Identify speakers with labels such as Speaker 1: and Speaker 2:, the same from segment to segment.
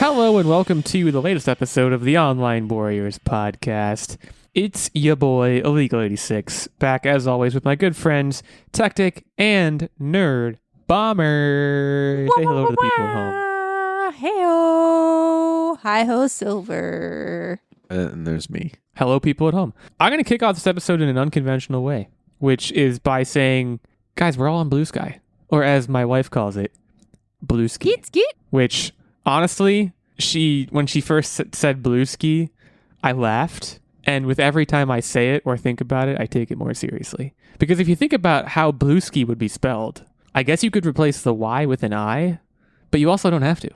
Speaker 1: Hello and welcome to the latest episode of the Online Warriors podcast. It's your boy, Illeagle 86, back as always with my good friends, Techtic and Nerdbomber. Say hello to the people at home.
Speaker 2: Hey-o. Hi-ho, Silver.
Speaker 3: And there's me.
Speaker 1: Hello, people at home. I'm going to kick off this episode in an unconventional way, which is by saying, guys, we're all on Blue Sky. Or as my wife calls it, Blue Ski.
Speaker 2: Skeet.
Speaker 1: Which, honestly, when she first said Blue Ski, I laughed. And with every time I say it or think about it, I take it more seriously. Because if you think about how Blue Ski would be spelled, I guess you could replace the Y with an I, but you also don't have to.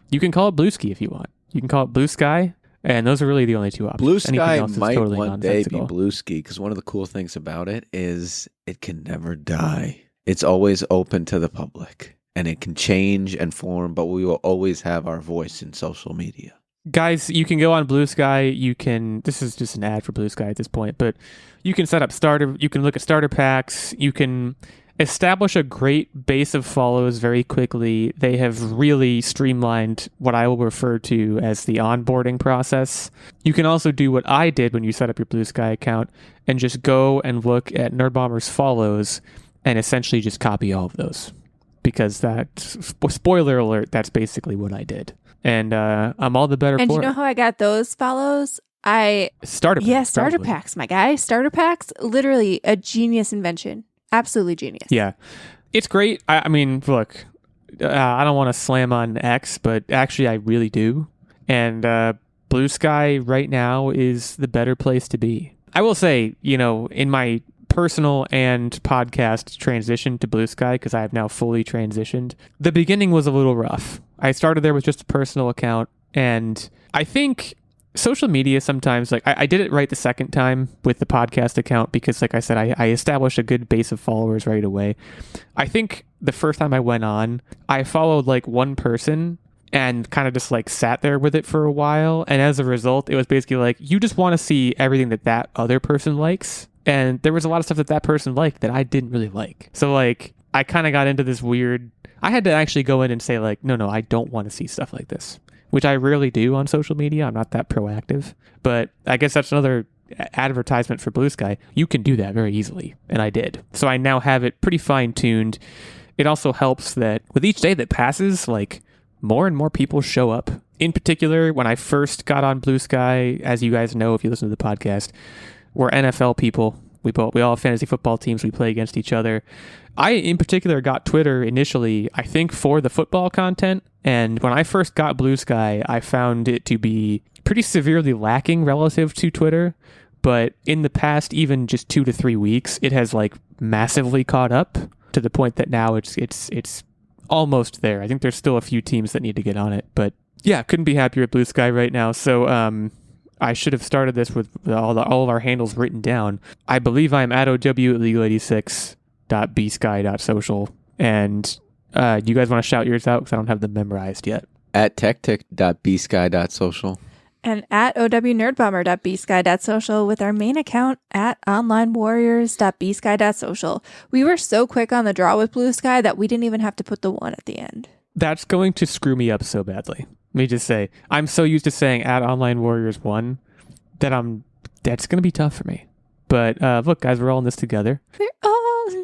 Speaker 1: You can call it Blue Ski if you want. You can call it Blue Sky, and those are really the only two options.
Speaker 3: Blue Sky
Speaker 1: else is
Speaker 3: might
Speaker 1: totally
Speaker 3: one day be Blue Ski, because one of the cool things about it is it can never die. It's always open to the public, and it can change and form, but we will always have our voice in social media.
Speaker 1: Guys, you can go on Blue Sky. This is just an ad for Blue Sky at this point, but you can set up you can look at starter packs. You can establish a great base of follows very quickly. They have really streamlined what I will refer to as the onboarding process. You can also do what I did when you set up your Blue Sky account and just go and look at Nerdbomber's follows and essentially just copy all of those. Because spoiler alert, that's basically what I did. And I'm all the better for it.
Speaker 2: And you know how I got those follows?
Speaker 1: Starter
Speaker 2: packs, my guy. Starter packs, literally a genius invention. Absolutely genius.
Speaker 1: Yeah. It's great. I mean, look, I don't want to slam on X, but actually I really do. And Blue Sky right now is the better place to be. I will say, in my personal and podcast transition to Blue Sky, because I have now fully transitioned, the beginning was a little rough. I started there with just a personal account, and I think social media sometimes, I did it right the second time with the podcast account because, like I said, I established a good base of followers right away. I think the first time I went on, I followed one person and kind of just sat there with it for a while, and as a result, it was basically you just want to see everything that other person likes. And there was a lot of stuff that person liked that I didn't really like. So, I kind of got into this weird... I had to actually go in and say, no, I don't want to see stuff like this. Which I rarely do on social media. I'm not that proactive. But I guess that's another advertisement for Blue Sky. You can do that very easily. And I did. So I now have it pretty fine-tuned. It also helps that with each day that passes, more and more people show up. In particular, when I first got on Blue Sky, as you guys know if you listen to the podcast, we're NFL people. We all have fantasy football teams. We play against each other. I, in particular, got Twitter initially, I think, for the football content. And when I first got Blue Sky, I found it to be pretty severely lacking relative to Twitter. But in the past, even just 2 to 3 weeks, it has massively caught up to the point that now it's almost there. I think there's still a few teams that need to get on it. But yeah, couldn't be happier at Blue Sky right now. So, I should have started this with all of our handles written down. I believe I'm at OW@Illeagle86.bsky.social. And do you guys want to shout yours out? Because I don't have them memorized yet.
Speaker 3: At techtic.bsky.social.
Speaker 2: And at OWNerdbomber.bsky.social with our main account at onlinewarriors.bsky.social. We were so quick on the draw with Blue Sky that we didn't even have to put the 1 at the end.
Speaker 1: That's going to screw me up so badly. Let me just say, I'm so used to saying at Online Warriors 1 that that's going to be tough for me. But look, guys, we're all in this together.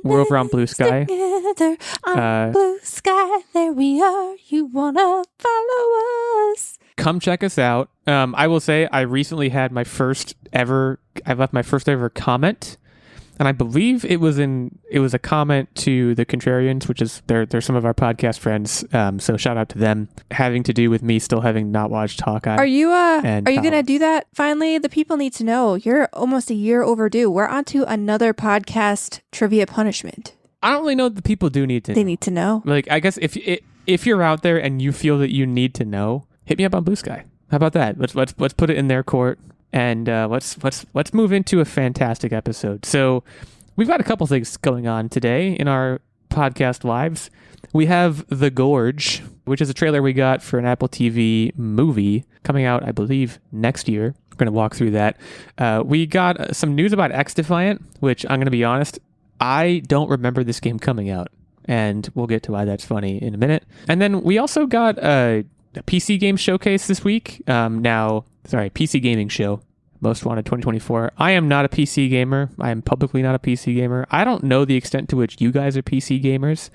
Speaker 1: We're over on Blue Sky.
Speaker 2: Together on Blue Sky, there we are. You want to follow us.
Speaker 1: Come check us out. I will say I recently had I left my first ever comment. And I believe it was a comment to the Contrarians, which is they're some of our podcast friends. So shout out to them, having to do with me still having not watched Hawkeye.
Speaker 2: Are you gonna do that finally? The people need to know. You're almost a year overdue. We're on to another podcast trivia punishment.
Speaker 1: I don't really know that the people do need to.
Speaker 2: They need to know.
Speaker 1: I guess if you're out there and you feel that you need to know, hit me up on Blue Sky. How about that? Let's put it in their court. And let's move into a fantastic episode. So we've got a couple things going on today in our podcast lives. We have The Gorge, which is a trailer we got for an Apple TV movie coming out, I believe, next year. We're going to walk through that. We got some news about Xdefiant, which I'm going to be honest, I don't remember this game coming out. And we'll get to why that's funny in a minute. And then we also got a PC game showcase this week. PC gaming show. Most Wanted 2024. I am not a PC gamer. I am publicly not a PC gamer. I don't know the extent to which you guys are PC gamers,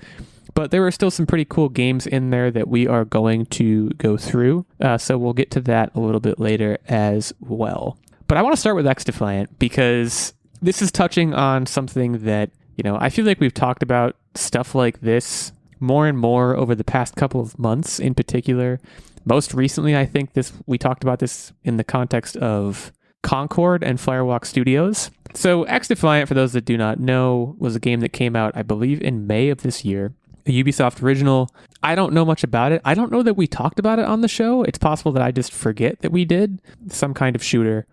Speaker 1: but there are still some pretty cool games in there that we are going to go through. So we'll get to that a little bit later as well. But I want to start with Xdefiant because this is touching on something that, I feel like we've talked about stuff like this more and more over the past couple of months in particular. Most recently, I think we talked about this in the context of Concord and Firewalk Studios. So Xdefiant, for those that do not know, was a game that came out, I believe, in May of this year. A Ubisoft original. I don't know much about it. I don't know that we talked about it on the show. It's possible that I just forget that we did. Some kind of shooter.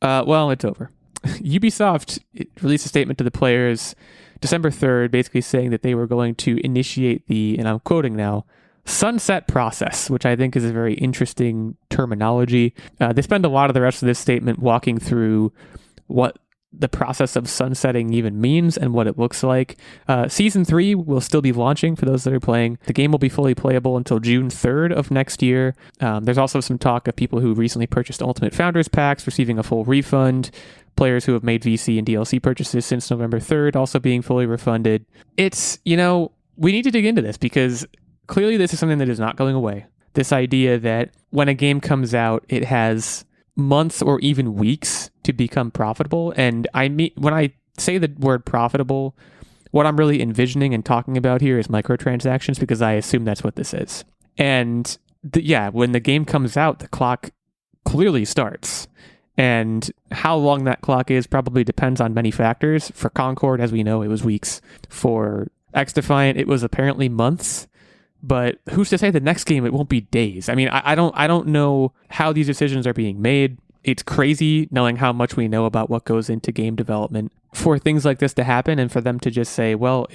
Speaker 1: It's over. Ubisoft released a statement to the players December 3rd, basically saying that they were going to initiate the, and I'm quoting now, sunset process, which I think is a very interesting terminology. They spend a lot of the rest of this statement walking through what the process of sunsetting even means and what it looks like. Season 3 will still be launching for those that are playing. The game will be fully playable until June 3rd of next year. There's also some talk of people who recently purchased Ultimate Founders Packs receiving a full refund. Players who have made VC and DLC purchases since November 3rd also being fully refunded. It's, we need to dig into this because clearly this is something that is not going away. This idea that when a game comes out, it has months or even weeks to become profitable. And when I say the word profitable, what I'm really envisioning and talking about here is microtransactions, because I assume that's what this is. And when the game comes out, the clock clearly starts. And how long that clock is probably depends on many factors. For Concord, as we know, it was weeks. For Xdefiant, it was apparently months. But who's to say the next game it won't be days? I mean, I don't know how these decisions are being made. It's crazy knowing how much we know about what goes into game development for things like this to happen and for them to just say, well,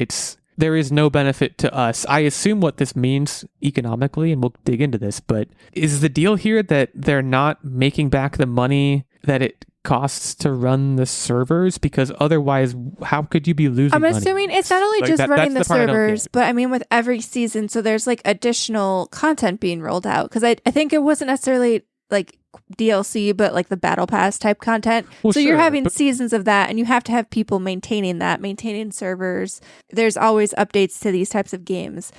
Speaker 1: there is no benefit to us. I assume what this means economically, and we'll dig into this, but is the deal here that they're not making back the money that it costs to run the servers? Because otherwise, how could you be losing
Speaker 2: I'm
Speaker 1: money?
Speaker 2: assuming it's not only just running the servers, but I mean with every season, so there's like additional content being rolled out. Because I think it wasn't necessarily like DLC, but like the Battle Pass type content. Well, so you're having seasons of that, and you have to have people maintaining servers. There's always updates to these types of games.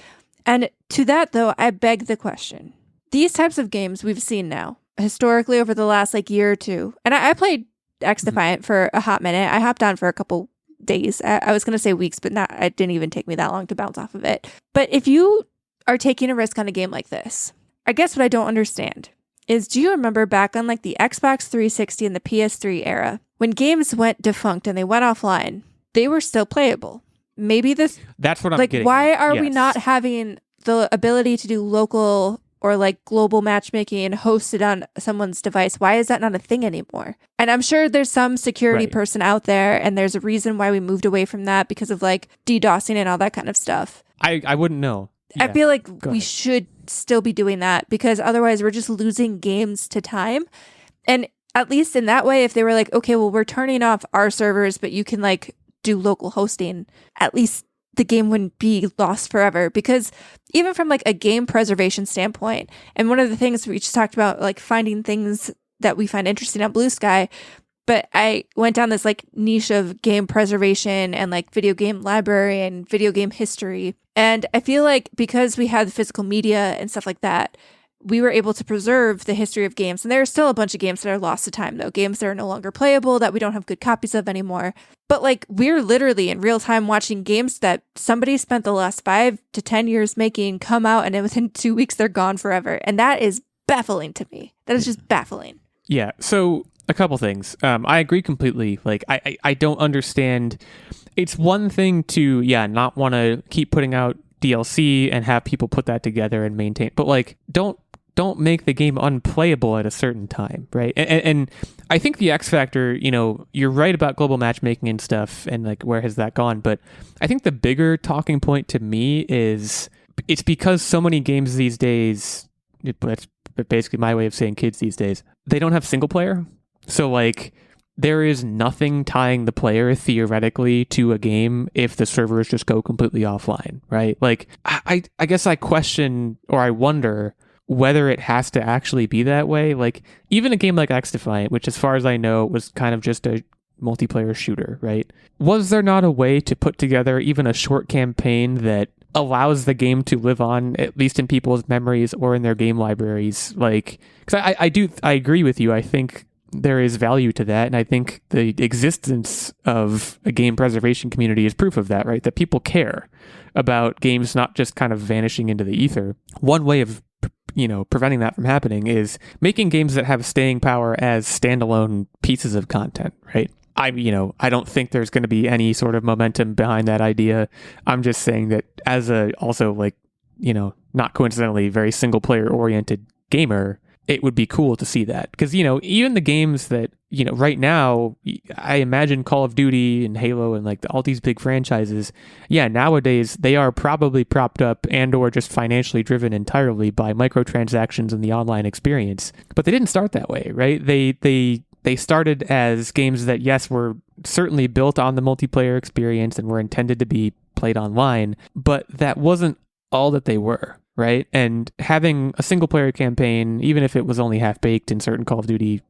Speaker 2: And to that, though, I beg the question. These types of games we've seen now, historically over the last year or two. And I played Xdefiant for a hot minute. I hopped on for a couple days. I was going to say weeks, but it didn't even take me that long to bounce off of it. But if you are taking a risk on a game like this, I guess what I don't understand is, do you remember back on the Xbox 360 and the PS3 era, when games went defunct and they went offline, they were still playable? Maybe
Speaker 1: that's what I'm getting.
Speaker 2: Why are we not having the ability to do local or global matchmaking hosted on someone's device? Why is that not a thing anymore? And I'm sure there's some security person out there, and there's a reason why we moved away from that because of DDoSing and all that kind of stuff.
Speaker 1: I wouldn't know. Yeah.
Speaker 2: I feel like we should still be doing that, because otherwise we're just losing games to time. And at least in that way, if they were okay, well, we're turning off our servers, but you can do local hosting, at least the game wouldn't be lost forever. Because even from a game preservation standpoint, and one of the things we just talked about, finding things that we find interesting on Blue Sky, but I went down this niche of game preservation and video game library and video game history. And I feel because we had the physical media and stuff like that, we were able to preserve the history of games. And there are still a bunch of games that are lost to time, though. Games that are no longer playable, that we don't have good copies of anymore. But we're literally in real time watching games that somebody spent the last 5 to 10 years making come out, and within 2 weeks they're gone forever. And that is baffling to me. That is just baffling.
Speaker 1: Yeah. So a couple things. I agree completely. I don't understand. It's one thing to, not want to keep putting out DLC and have people put that together and maintain, but don't make the game unplayable at a certain time, right? And I think the X factor, you're right about global matchmaking and stuff, and where has that gone? But I think the bigger talking point to me is it's because so many games these days, that's basically my way of saying kids these days, they don't have single player. So there is nothing tying the player theoretically to a game if the servers just go completely offline, right? I guess I question, or I wonder, whether it has to actually be that way. Like, even a game like Xdefiant, which as far as I know was kind of just a multiplayer shooter, right? Was there not a way to put together even a short campaign that allows the game to live on, at least in people's memories or in their game libraries? Like, because I agree with you. I think there is value to that, and I think the existence of a game preservation community is proof of that, right? That people care about games not just kind of vanishing into the ether. One way of preventing that from happening is making games that have staying power as standalone pieces of content, right? I don't think there's going to be any sort of momentum behind that idea. I'm just saying that as a also like, not coincidentally very single player oriented gamer, it would be cool to see that. Because, even the games that, right now, I imagine Call of Duty and Halo and like all these big franchises, nowadays they are probably propped up and or just financially driven entirely by microtransactions and the online experience. But they didn't start that way, right? They started as games that, yes, were certainly built on the multiplayer experience and were intended to be played online, but that wasn't all that they were, right? And having a single player campaign, even if it was only half baked in certain Call of Duty,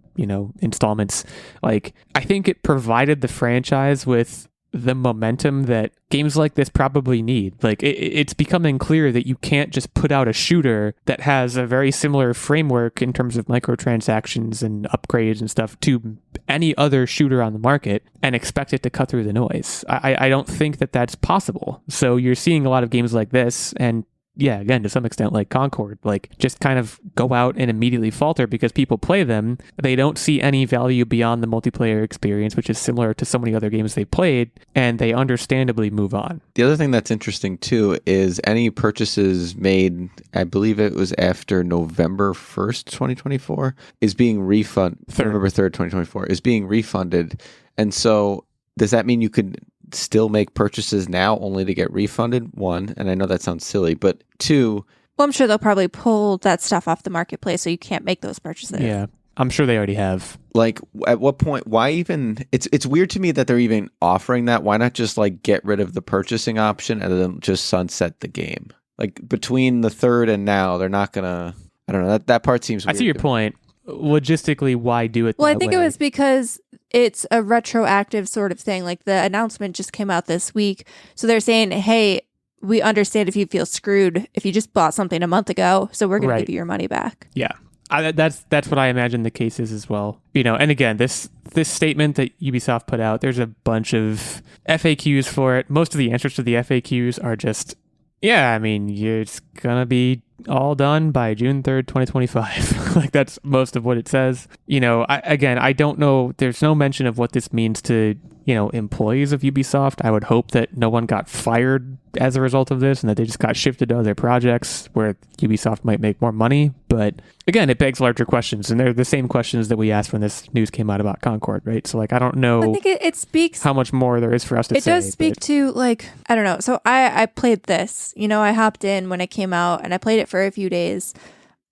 Speaker 1: installments, like, I think it provided the franchise with the momentum that games like this probably need. Like, it's becoming clear that you can't just put out a shooter that has a very similar framework in terms of microtransactions and upgrades and stuff to any other shooter on the market and expect it to cut through the noise. I don't think that that's possible. So you're seeing a lot of games like this, and again, to some extent, like Concord, like, just kind of go out and immediately falter because people play them. They don't see any value beyond the multiplayer experience, which is similar to so many other games they played, and they understandably move on.
Speaker 3: The other thing that's interesting, too, is any purchases made, I believe it was after November 1st, 2024, is being refunded. November 3rd, 2024, is being refunded. And so does that mean you could still make purchases now only to get refunded? One, and I know that sounds silly, but two,
Speaker 2: well, I'm sure they'll probably pull that stuff off the marketplace so you can't make those purchases.
Speaker 1: Yeah, I'm sure they already have.
Speaker 3: Like, at what point, why even, it's weird to me that they're even offering that. Why not just like get rid of the purchasing option and then just sunset the game? Like, between the 3rd and now, they're not gonna, I don't know, that part seems weird.
Speaker 1: I see your point. Logistically, why do it that
Speaker 2: Well, I think
Speaker 1: way?
Speaker 2: it was because it's a retroactive sort of thing. Like, the announcement just came out this week. So they're saying, hey, we understand if you feel screwed if you just bought something a month ago. So we're going to give you your money back.
Speaker 1: Yeah. That's what I imagine the case is as well. And again, this statement that Ubisoft put out, there's a bunch of FAQs for it. Most of the answers to the FAQs are just, it's going to be all done by June 3rd, 2025. Like, that's most of what it says. I don't know. There's no mention of what this means to, employees of Ubisoft. I would hope that no one got fired as a result of this and that they just got shifted to other projects where Ubisoft might make more money. But again, it begs larger questions, and they're the same questions that we asked when this news came out about Concord, right? So, like, I don't know.
Speaker 2: I think it speaks
Speaker 1: how much more there is for us to say.
Speaker 2: It does speak to, like, I don't know. So I played this, I hopped in when it came out and I played it for a few days,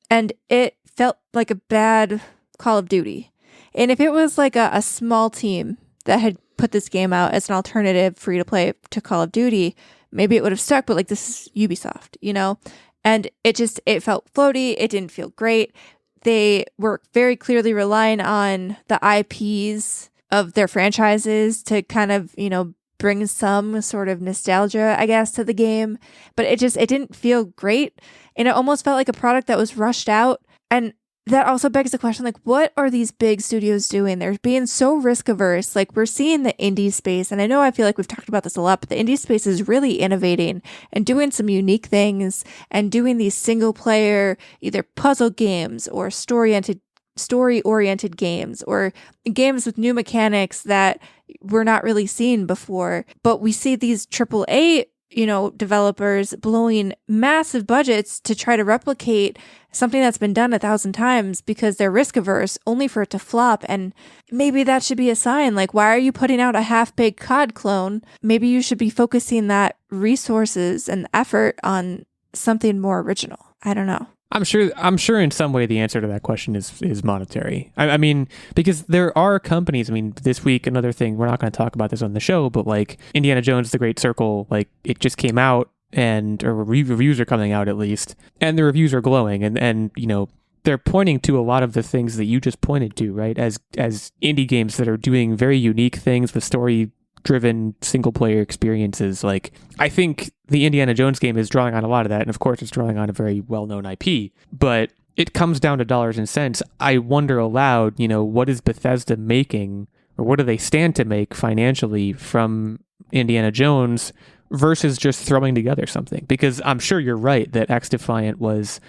Speaker 2: and it felt like a bad Call of Duty. And if it was like a small team that had put this game out as an alternative free to play to Call of Duty, maybe it would have stuck. But like, this is Ubisoft, and it felt floaty. It didn't feel great. They were very clearly relying on the IPs of their franchises to kind of, bring some sort of nostalgia, I guess, to the game. But it didn't feel great. And it almost felt like a product that was rushed out. And that also begs the question, like, what are these big studios doing? They're being so risk averse. Like, we're seeing the indie space. And I feel like we've talked about this a lot, but the indie space is really innovating and doing some unique things and doing these single player, either puzzle games or story-oriented games or games with new mechanics that we're not really seeing before. But we see these AAA, developers blowing massive budgets to try to replicate something that's been done 1,000 times because they're risk averse, only for it to flop. And maybe that should be a sign. Like, why are you putting out a half-baked COD clone? Maybe you should be focusing that resources and effort on something more original. I don't know.
Speaker 1: I'm sure in some way the answer to that question is monetary. I mean, because there are companies, this week, another thing, we're not going to talk about this on the show, but like Indiana Jones, The Great Circle, like, it just came out or reviews are coming out at least, and the reviews are glowing, and they're pointing to a lot of the things that you just pointed to, right? As indie games that are doing very unique things with story-driven single-player experiences. Like, I think the Indiana Jones game is drawing on a lot of that, and of course it's drawing on a very well-known IP, but it comes down to dollars and cents. I wonder aloud, what is Bethesda making, or what do they stand to make financially from Indiana Jones versus just throwing together something? Because I'm sure you're right that Xdefiant was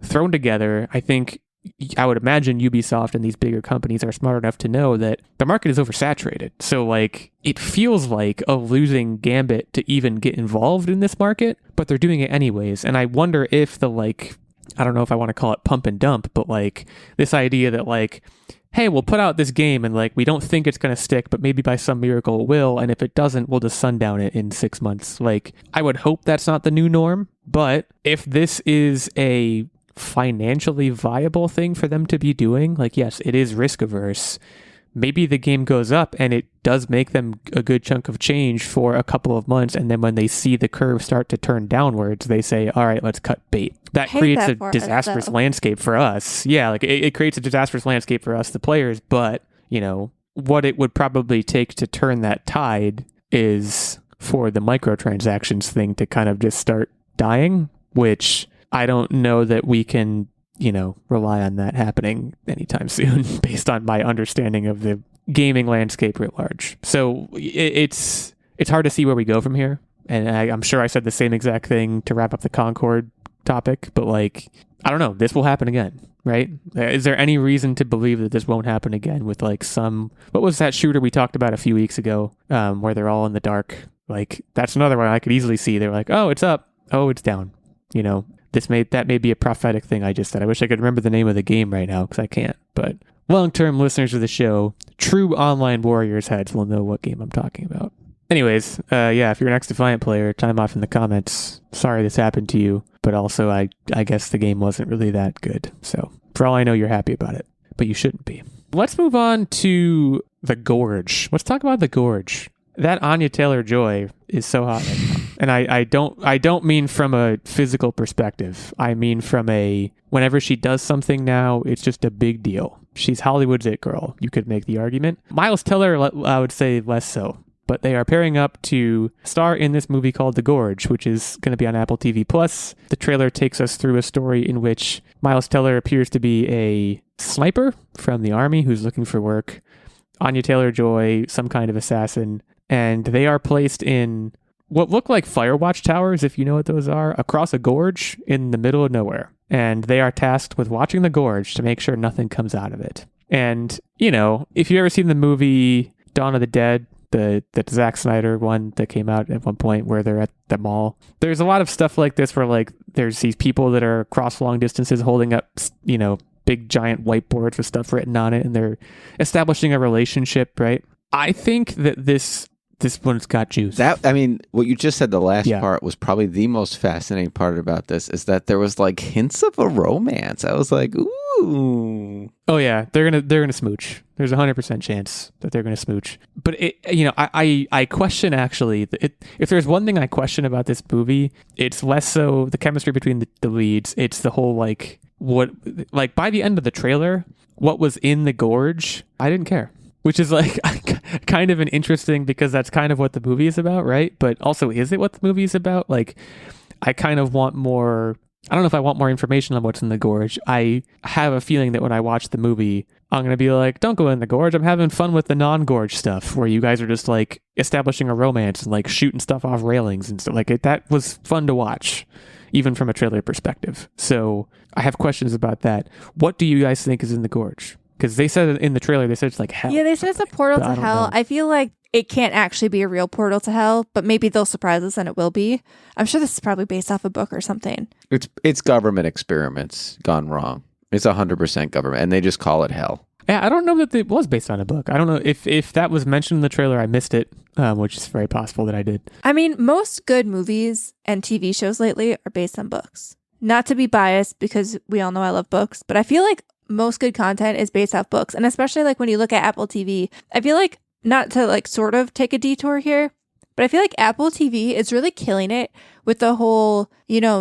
Speaker 1: thrown together. I would imagine Ubisoft and these bigger companies are smart enough to know that the market is oversaturated. So it feels like a losing gambit to even get involved in this market, but they're doing it anyways. And I wonder if I don't know if I want to call it pump and dump, but this idea that hey, we'll put out this game and we don't think it's going to stick, but maybe by some miracle it will. And if it doesn't, we'll just sundown it in 6 months. I would hope that's not the new norm, but if this is a financially viable thing for them to be doing, yes, it is risk averse. Maybe the game goes up and it does make them a good chunk of change for a couple of months. And then when they see the curve start to turn downwards, they say, all right, let's cut bait. That creates a disastrous landscape for us. Yeah, it creates a disastrous landscape for us, the players. But, what it would probably take to turn that tide is for the microtransactions thing to kind of just start dying, which I don't know that we can rely on that happening anytime soon based on my understanding of the gaming landscape writ large. So it's hard to see where we go from here. And I'm sure I said the same exact thing to wrap up the Concord topic, but I don't know, this will happen again, right? Is there any reason to believe that this won't happen again with what was that shooter we talked about a few weeks ago, where they're all in the dark? That's another one I could easily see. They're oh, it's up. Oh, it's down. That may be a prophetic thing I just said. I wish I could remember the name of the game right now because I can't. But long-term listeners of the show, true online Warriors heads will know what game I'm talking about. Anyways, if you're an Xdefiant player, chime off in the comments. Sorry this happened to you, but also I guess the game wasn't really that good. So for all I know, you're happy about it, but you shouldn't be. Let's move on to the Gorge. Let's talk about the Gorge. That Anya Taylor-Joy is so hot right now. And I don't mean from a physical perspective. I mean from whenever she does something now, it's just a big deal. She's Hollywood's it girl. You could make the argument. Miles Teller, I would say less so. But they are pairing up to star in this movie called The Gorge, which is going to be on Apple TV+. The trailer takes us through a story in which Miles Teller appears to be a sniper from the army who's looking for work. Anya Taylor-Joy, some kind of assassin. And they are placed in what look like Firewatch towers, if you know what those are, across a gorge in the middle of nowhere. And they are tasked with watching the gorge to make sure nothing comes out of it. And, if you've ever seen the movie Dawn of the Dead, the Zack Snyder one that came out at one point where they're at the mall, there's a lot of stuff like this where there's these people that are across long distances holding up, big giant whiteboards with stuff written on it, and they're establishing a relationship, right? I think that this one's got juice.
Speaker 3: What you just said, the last part was probably the most fascinating part about this, is that there was hints of a romance. I was like, ooh.
Speaker 1: Oh yeah, they're gonna smooch. There's 100% chance that they're gonna smooch. But I question actually. If there's one thing I question about this movie, it's less so the chemistry between the leads. It's the whole by the end of the trailer, what was in the gorge, I didn't care. Which is kind of an interesting, because that's kind of what the movie is about, right? But also, is it what the movie is about? I kind of want more. I don't know if I want more information on what's in the gorge. I have a feeling that when I watch the movie, I'm going to be don't go in the gorge. I'm having fun with the non-gorge stuff where you guys are just establishing a romance and shooting stuff off railings and stuff that was fun to watch, even from a trailer perspective. So I have questions about that. What do you guys think is in the gorge? Because they said in the trailer, they said it's hell.
Speaker 2: Yeah, they said it's a portal to hell. I feel like it can't actually be a real portal to hell, but maybe they'll surprise us and it will be. I'm sure this is probably based off a book or something.
Speaker 3: It's government experiments gone wrong. It's 100% government, and they just call it hell.
Speaker 1: Yeah, I don't know that it was based on a book. I don't know if that was mentioned in the trailer. I missed it, which is very possible that I did.
Speaker 2: Most good movies and TV shows lately are based on books. Not to be biased, because we all know I love books, but I feel like most good content is based off books. And especially when you look at Apple TV, I feel not to sort of take a detour here, But I feel like Apple TV is really killing it with the whole,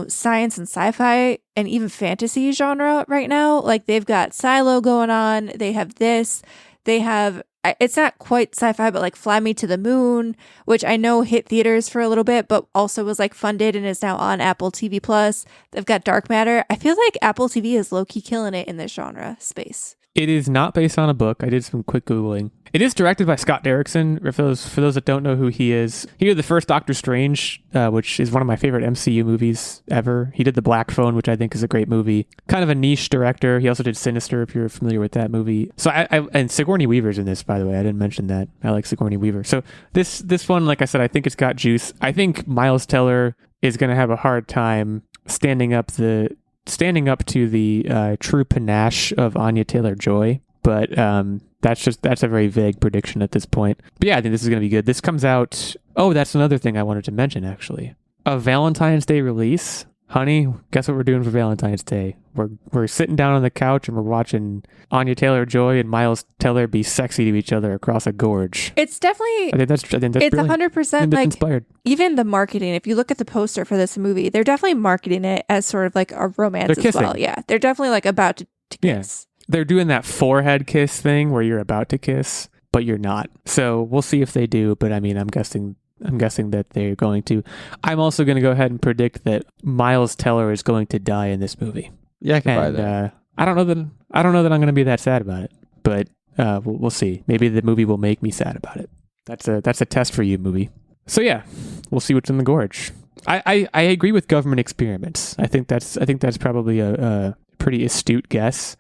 Speaker 2: science and sci-fi and even fantasy genre right now. Like they've got Silo going on. They have this. They have, it's not quite sci-fi, but like Fly Me to the Moon, which I know hit theaters for a little bit, but also was like funded and is now on Apple TV Plus. They've got Dark Matter. I feel like Apple TV is low-key killing it in this genre space.
Speaker 1: It is not based on a book. I did some quick Googling. It is directed by Scott Derrickson. For those that don't know who he is, he did the first Doctor Strange, which is one of my favorite MCU movies ever. He did The Black Phone, which I think is a great movie. Kind of a niche director. He also did Sinister, if you're familiar with that movie. So and Sigourney Weaver's in this, by the way. I didn't mention that. I like Sigourney Weaver. So this one, like I said, I think it's got juice. I think Miles Teller is going to have a hard time standing up to the true panache of Anya Taylor-Joy, but that's a very vague prediction at this point. But yeah, I think this is going to be good. This comes out. Oh, that's another thing I wanted to mention, actually. A Valentine's Day release. Honey, guess what we're doing for Valentine's Day? We're sitting down on the couch and we're watching Anya Taylor-Joy and Miles Teller be sexy to each other across a gorge.
Speaker 2: It's definitely.
Speaker 1: I think that's
Speaker 2: it's
Speaker 1: brilliant.
Speaker 2: 100% like
Speaker 1: inspired.
Speaker 2: Even the marketing. If you look at the poster for this movie, they're definitely marketing it as sort of like a romance
Speaker 1: They're
Speaker 2: as well.
Speaker 1: kissing.
Speaker 2: Yeah, they're definitely like about to kiss.
Speaker 1: Yeah. They're doing that forehead kiss thing where you're about to kiss, but you're not. So we'll see if they do. But I mean, I'm guessing that they're going to. I'm also going to go ahead and predict that Miles Teller is going to die in this movie.
Speaker 3: Yeah, I can buy that.
Speaker 1: I don't know that I'm going to be that sad about it, but we'll see. Maybe the movie will make me sad about it. That's a test for you, movie. So yeah, we'll see what's in the gorge. I agree with government experiments. I think that's probably a pretty astute guess.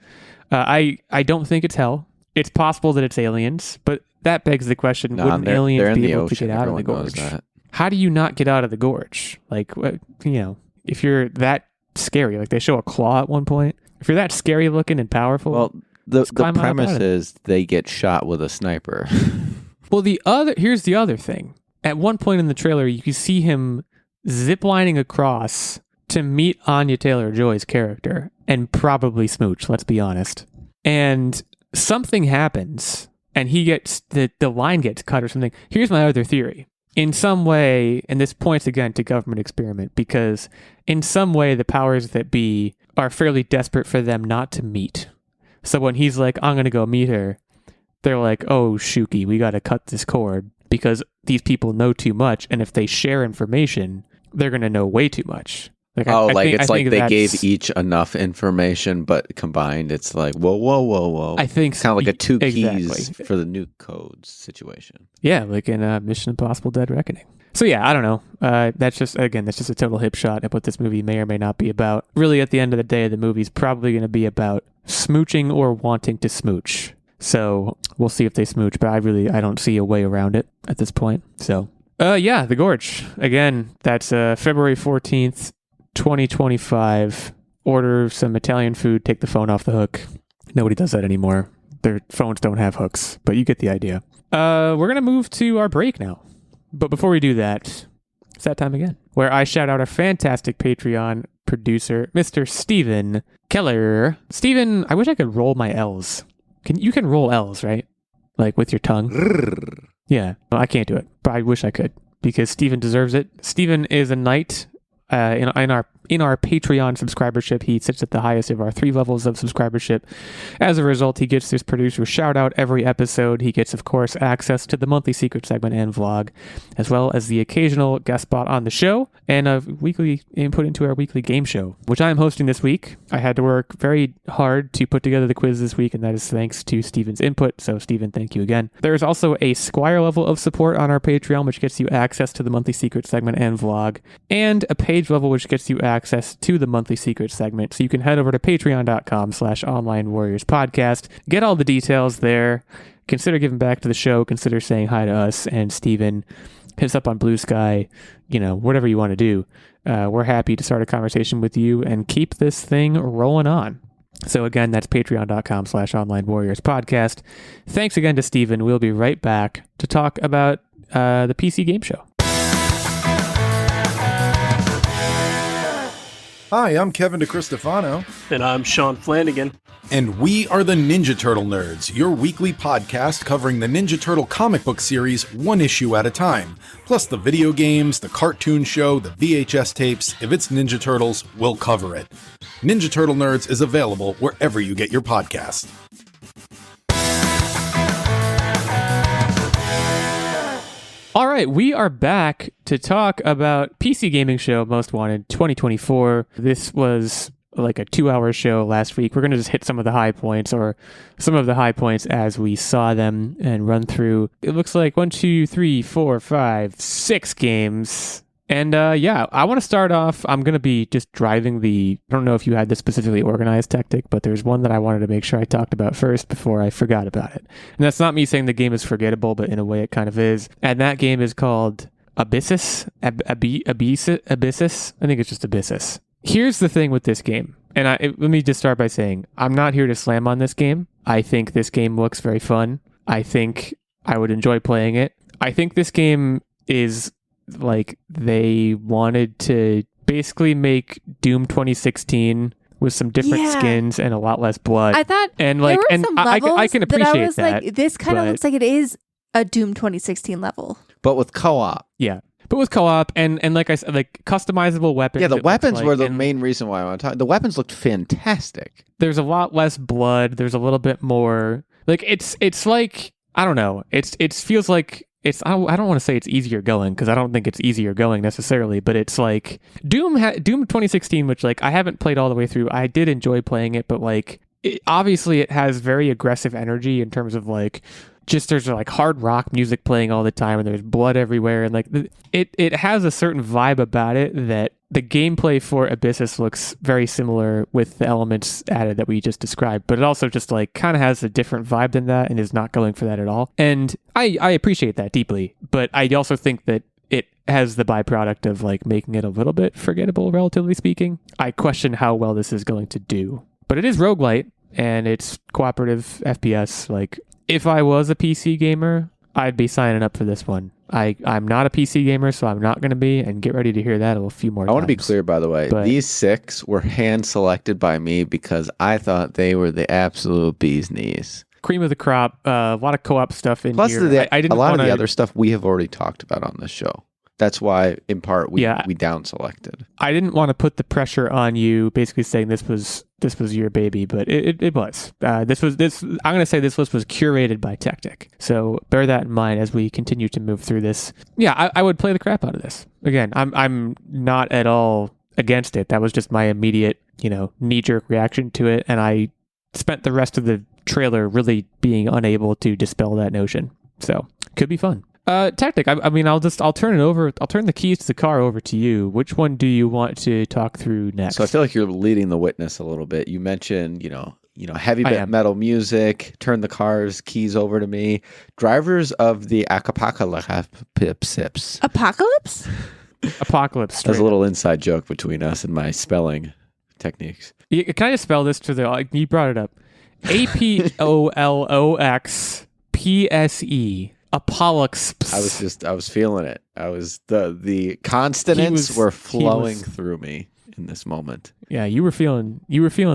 Speaker 1: I don't think it's hell. It's possible that it's aliens, but that begs the question: wouldn't aliens be able to get out of the gorge? How do you not get out of the gorge? Like, if you're that scary, like they show a claw at one point. If you're that scary looking and powerful,
Speaker 3: well, the premise is they get shot with a sniper.
Speaker 1: Well, here's the other thing. At one point in the trailer, you can see him ziplining across to meet Anya Taylor-Joy's character and probably smooch, let's be honest. And something happens and he gets the line gets cut or something. Here's my other theory. In some way, and this points again to government experiment, because in some way the powers that be are fairly desperate for them not to meet. So when he's like, I'm going to go meet her, they're like, oh, Shuki, we got to cut this cord because these people know too much. And if they share information, they're going to know way too much. Like,
Speaker 3: I think they gave each enough information, but combined, it's like, whoa.
Speaker 1: I think
Speaker 3: it's kind of like a two keys
Speaker 1: exactly.
Speaker 3: for the new codes situation.
Speaker 1: Yeah, like in Mission Impossible Dead Reckoning. So yeah, I don't know. That's just a total hip shot at what this movie may or may not be about. Really, at the end of the day, the movie's probably going to be about smooching or wanting to smooch. So we'll see if they smooch, but I don't see a way around it at this point. So, yeah, The Gorge. Again, that's February 14th. 2025. Order some Italian food, take the phone off the hook. Nobody does that anymore. Their phones don't have hooks, but you get the idea. We're going to move to our break now. But before we do that, it's that time again, where I shout out our fantastic Patreon producer, Mr. Steven Keller. Steven, I wish I could roll my L's. You can roll L's, right? Like with your tongue? Yeah. Well, I can't do it, but I wish I could, because Steven deserves it. Steven is a knight. In our Patreon subscribership, he sits at the highest of our 3 levels of subscribership. As a result, he gets this producer shout out every episode. He gets, of course, access to the monthly secret segment and vlog, as well as the occasional guest spot on the show and a weekly input into our weekly game show, which I am hosting this week. I had to work very hard to put together the quiz this week, and that is thanks to Steven's input. So, Steven, thank you again. There is also a Squire level of support on our Patreon, which gets you access to the monthly secret segment and vlog, and a page level, which gets you access to the monthly secret segment. So you can head over to patreon.com/onlinewarriorspodcast. Get all the details there. Consider giving back to the show. Consider saying hi to us and Steven. Hit us up on Blue Sky. Whatever you want to do. We're happy to start a conversation with you and keep this thing rolling on. So again, that's patreon.com/onlinewarriorspodcast. Thanks again to Steven. We'll be right back to talk about the PC game show.
Speaker 4: Hi, I'm Kevin DeCristofano.
Speaker 5: And I'm Sean Flanagan.
Speaker 4: And we are the Ninja Turtle Nerds, your weekly podcast covering the Ninja Turtle comic book series one issue at a time. Plus the video games, the cartoon show, the VHS tapes. If it's Ninja Turtles, we'll cover it. Ninja Turtle Nerds is available wherever you get your podcast.
Speaker 1: All right, we are back to talk about PC Gaming Show Most Wanted 2024. This was like a 2-hour show last week. We're going to just hit some of the high points as we saw them and run through. It looks like 1, 2, 3, 4, 5, 6 games. And I want to start off. I'm going to be just driving I don't know if you had this specifically organized, Techtic, but there's one that I wanted to make sure I talked about first before I forgot about it. And that's not me saying the game is forgettable, but in a way it kind of is. And that game is called Abyssus. Abyssus? I think it's just Abyssus. Here's the thing with this game. And let me just start by saying, I'm not here to slam on this game. I think this game looks very fun. I think I would enjoy playing it. I think this game is like they wanted to basically make Doom 2016 with some different skins and a lot less blood.
Speaker 2: I thought
Speaker 1: and like
Speaker 2: there were
Speaker 1: and
Speaker 2: some
Speaker 1: I
Speaker 2: levels
Speaker 1: can appreciate
Speaker 2: that. I was
Speaker 1: that,
Speaker 2: like, this kind of looks like it is a Doom 2016 level.
Speaker 3: But with co-op.
Speaker 1: Yeah. But with co-op and like I said, like customizable weapons.
Speaker 3: Yeah, the weapons were the
Speaker 1: and
Speaker 3: main reason why I want to talk. The weapons looked fantastic.
Speaker 1: There's a lot less blood. There's a little bit more like it's like I don't know. It feels like I don't want to say it's easier going because I don't think it's easier going necessarily, but it's like Doom 2016, which like I haven't played all the way through. I did enjoy playing it, but like obviously it has very aggressive energy in terms of like just there's like hard rock music playing all the time and there's blood everywhere and like it has a certain vibe about it that the gameplay for Abyssus looks very similar with the elements added that we just described, but it also just like kind of has a different vibe than that and is not going for that at all. And I appreciate that deeply, but I also think that it has the byproduct of like making it a little bit forgettable, relatively speaking. I question how well this is going to do, but it is roguelite and it's cooperative FPS. Like if I was a PC gamer, I'd be signing up for this one. I'm not a PC gamer, so I'm not going to be, and get ready to hear that a few more times.
Speaker 3: I want to be clear, by the way,
Speaker 1: but
Speaker 3: these 6 were hand-selected by me because I thought they were the absolute bee's knees.
Speaker 1: Cream of the crop, a lot of co-op stuff in
Speaker 3: Plus,
Speaker 1: here. I didn't
Speaker 3: a lot
Speaker 1: wanna,
Speaker 3: of the other stuff we have already talked about on this show. That's why, in part, we down-selected.
Speaker 1: I didn't want to put the pressure on you, basically saying this was your baby, but it was. I'm going to say this list was curated by Techtic. So bear that in mind as we continue to move through this. Yeah, I would play the crap out of this. Again, I'm not at all against it. That was just my immediate, knee-jerk reaction to it, and I spent the rest of the trailer really being unable to dispel that notion. So could be fun. Techtic, I mean, I'll turn the keys to the car over to you. Which one do you want to talk through next?
Speaker 3: So I feel like you're leading the witness a little bit. You mentioned, heavy metal music, turn the car's keys over to me. Drivers of the Apocalypse.
Speaker 2: Apocalypse?
Speaker 1: Apocalypse.
Speaker 3: There's a little inside joke between us and my spelling techniques.
Speaker 1: Can I just spell this you brought it up. APOLOXPSE. Apocalypse.
Speaker 3: I was feeling it. The consonants were flowing through me in this moment.
Speaker 1: Yeah, you were feeling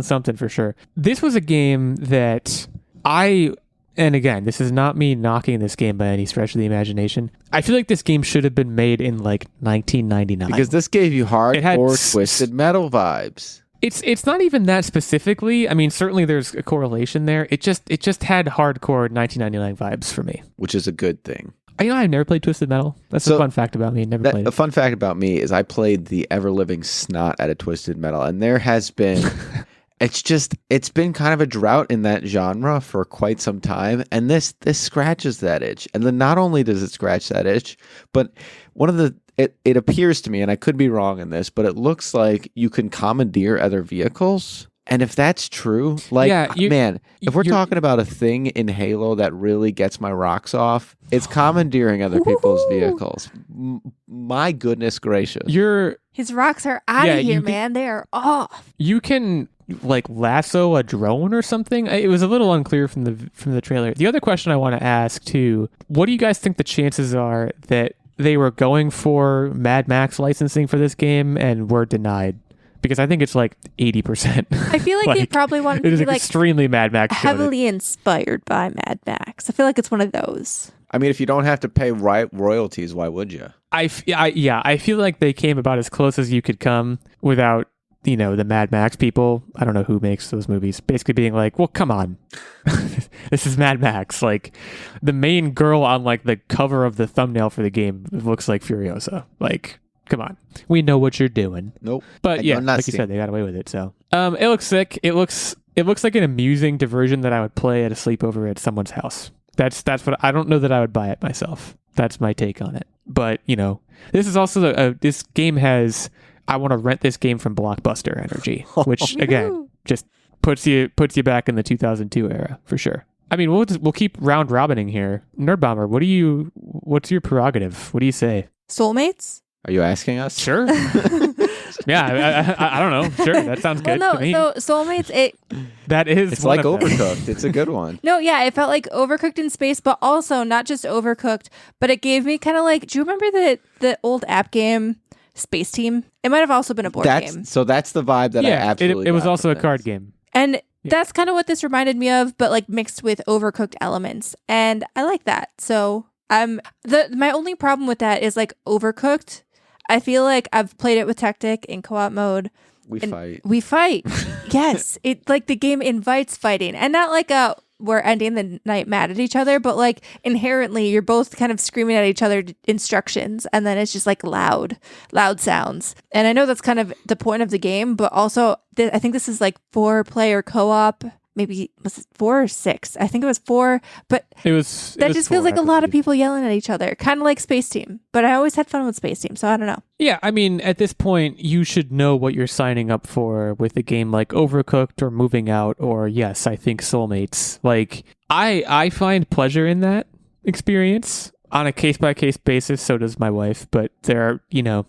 Speaker 1: something for sure. This was a game that and again, this is not me knocking this game by any stretch of the imagination. I feel like this game should have been made in like 1999.
Speaker 3: Because this gave you hardcore twisted metal vibes.
Speaker 1: It's not even that specifically. I mean, certainly there's a correlation there. It just had hardcore 1999 vibes for me,
Speaker 3: which is a good thing.
Speaker 1: I've never played Twisted Metal. That's a fun fact about me. Never played it.
Speaker 3: A fun fact about me is I played the ever-living snot out of Twisted Metal, and there has been it's been kind of a drought in that genre for quite some time, and this scratches that itch. And then not only does it scratch that itch, but it appears to me, and I could be wrong in this, but it looks like you can commandeer other vehicles. And if that's true, if we're talking about a thing in Halo that really gets my rocks off, it's commandeering other people's vehicles. My goodness gracious.
Speaker 2: His rocks are out of here, man. They are off.
Speaker 1: You can like lasso a drone or something. It was a little unclear from the trailer. The other question I want to ask too, what do you guys think the chances are that they were going for Mad Max licensing for this game and were denied because I think it's like 80%.
Speaker 2: I feel like they probably wanted
Speaker 1: it
Speaker 2: to
Speaker 1: is
Speaker 2: be like
Speaker 1: extremely Mad Max coded.
Speaker 2: heavily inspired by Mad Max. I feel like it's one of those.
Speaker 3: I mean, if you don't have to pay royalties, why would you?
Speaker 1: I feel like they came about as close as you could come without, the Mad Max people. I don't know who makes those movies. Basically being like, well, come on. This is Mad Max. Like, the main girl on, like, the cover of the thumbnail for the game looks like Furiosa. Like, come on. We know what you're doing.
Speaker 3: Nope.
Speaker 1: But yeah, like you said, they got away with it. So, it looks sick. It looks like an amusing diversion that I would play at a sleepover at someone's house. That's what I don't know that I would buy it myself. That's my take on it. But, this is also this game has, I want to rent this game from Blockbuster energy, which again just puts you back in the 2002 era for sure. I mean, we'll keep round robining here. Nerdbomber, what's your prerogative? What do you say?
Speaker 2: Soulmates?
Speaker 3: Are you asking us?
Speaker 1: Sure. Yeah, I don't know. Sure, that sounds good to me.
Speaker 2: So Soulmates,
Speaker 3: it's like Overcooked. It's a good one.
Speaker 2: No, yeah, it felt like Overcooked in space, but also not just Overcooked, but it gave me kind of like, do you remember the old app game Space Team? It might have also been a board game.
Speaker 3: So that's the vibe that I absolutely
Speaker 1: it was
Speaker 3: got
Speaker 1: also a
Speaker 3: from
Speaker 1: card
Speaker 3: this.
Speaker 1: game.
Speaker 2: And that's kind of what this reminded me of, but like mixed with Overcooked elements. And I like that. So my only problem with that is like Overcooked. I feel like I've played it with Techtic in co-op mode.
Speaker 3: We
Speaker 2: fight. Yes. It like the game invites fighting. And not like we're ending the night mad at each other, but like inherently you're both kind of screaming at each other instructions, and then it's just like loud sounds. And I know that's kind of the point of the game, but also I think this is like 4-player co-op. Maybe was it 4 or 6? I think it was 4, but
Speaker 1: it was
Speaker 2: just feels like a lot of people yelling at each other, kind of like Space Team. But I always had fun with Space Team, so I don't know.
Speaker 1: Yeah, I mean, at this point, you should know what you're signing up for with a game like Overcooked or Moving Out or, yes, I think Soulmates. Like, I find pleasure in that experience on a case-by-case basis. So does my wife. But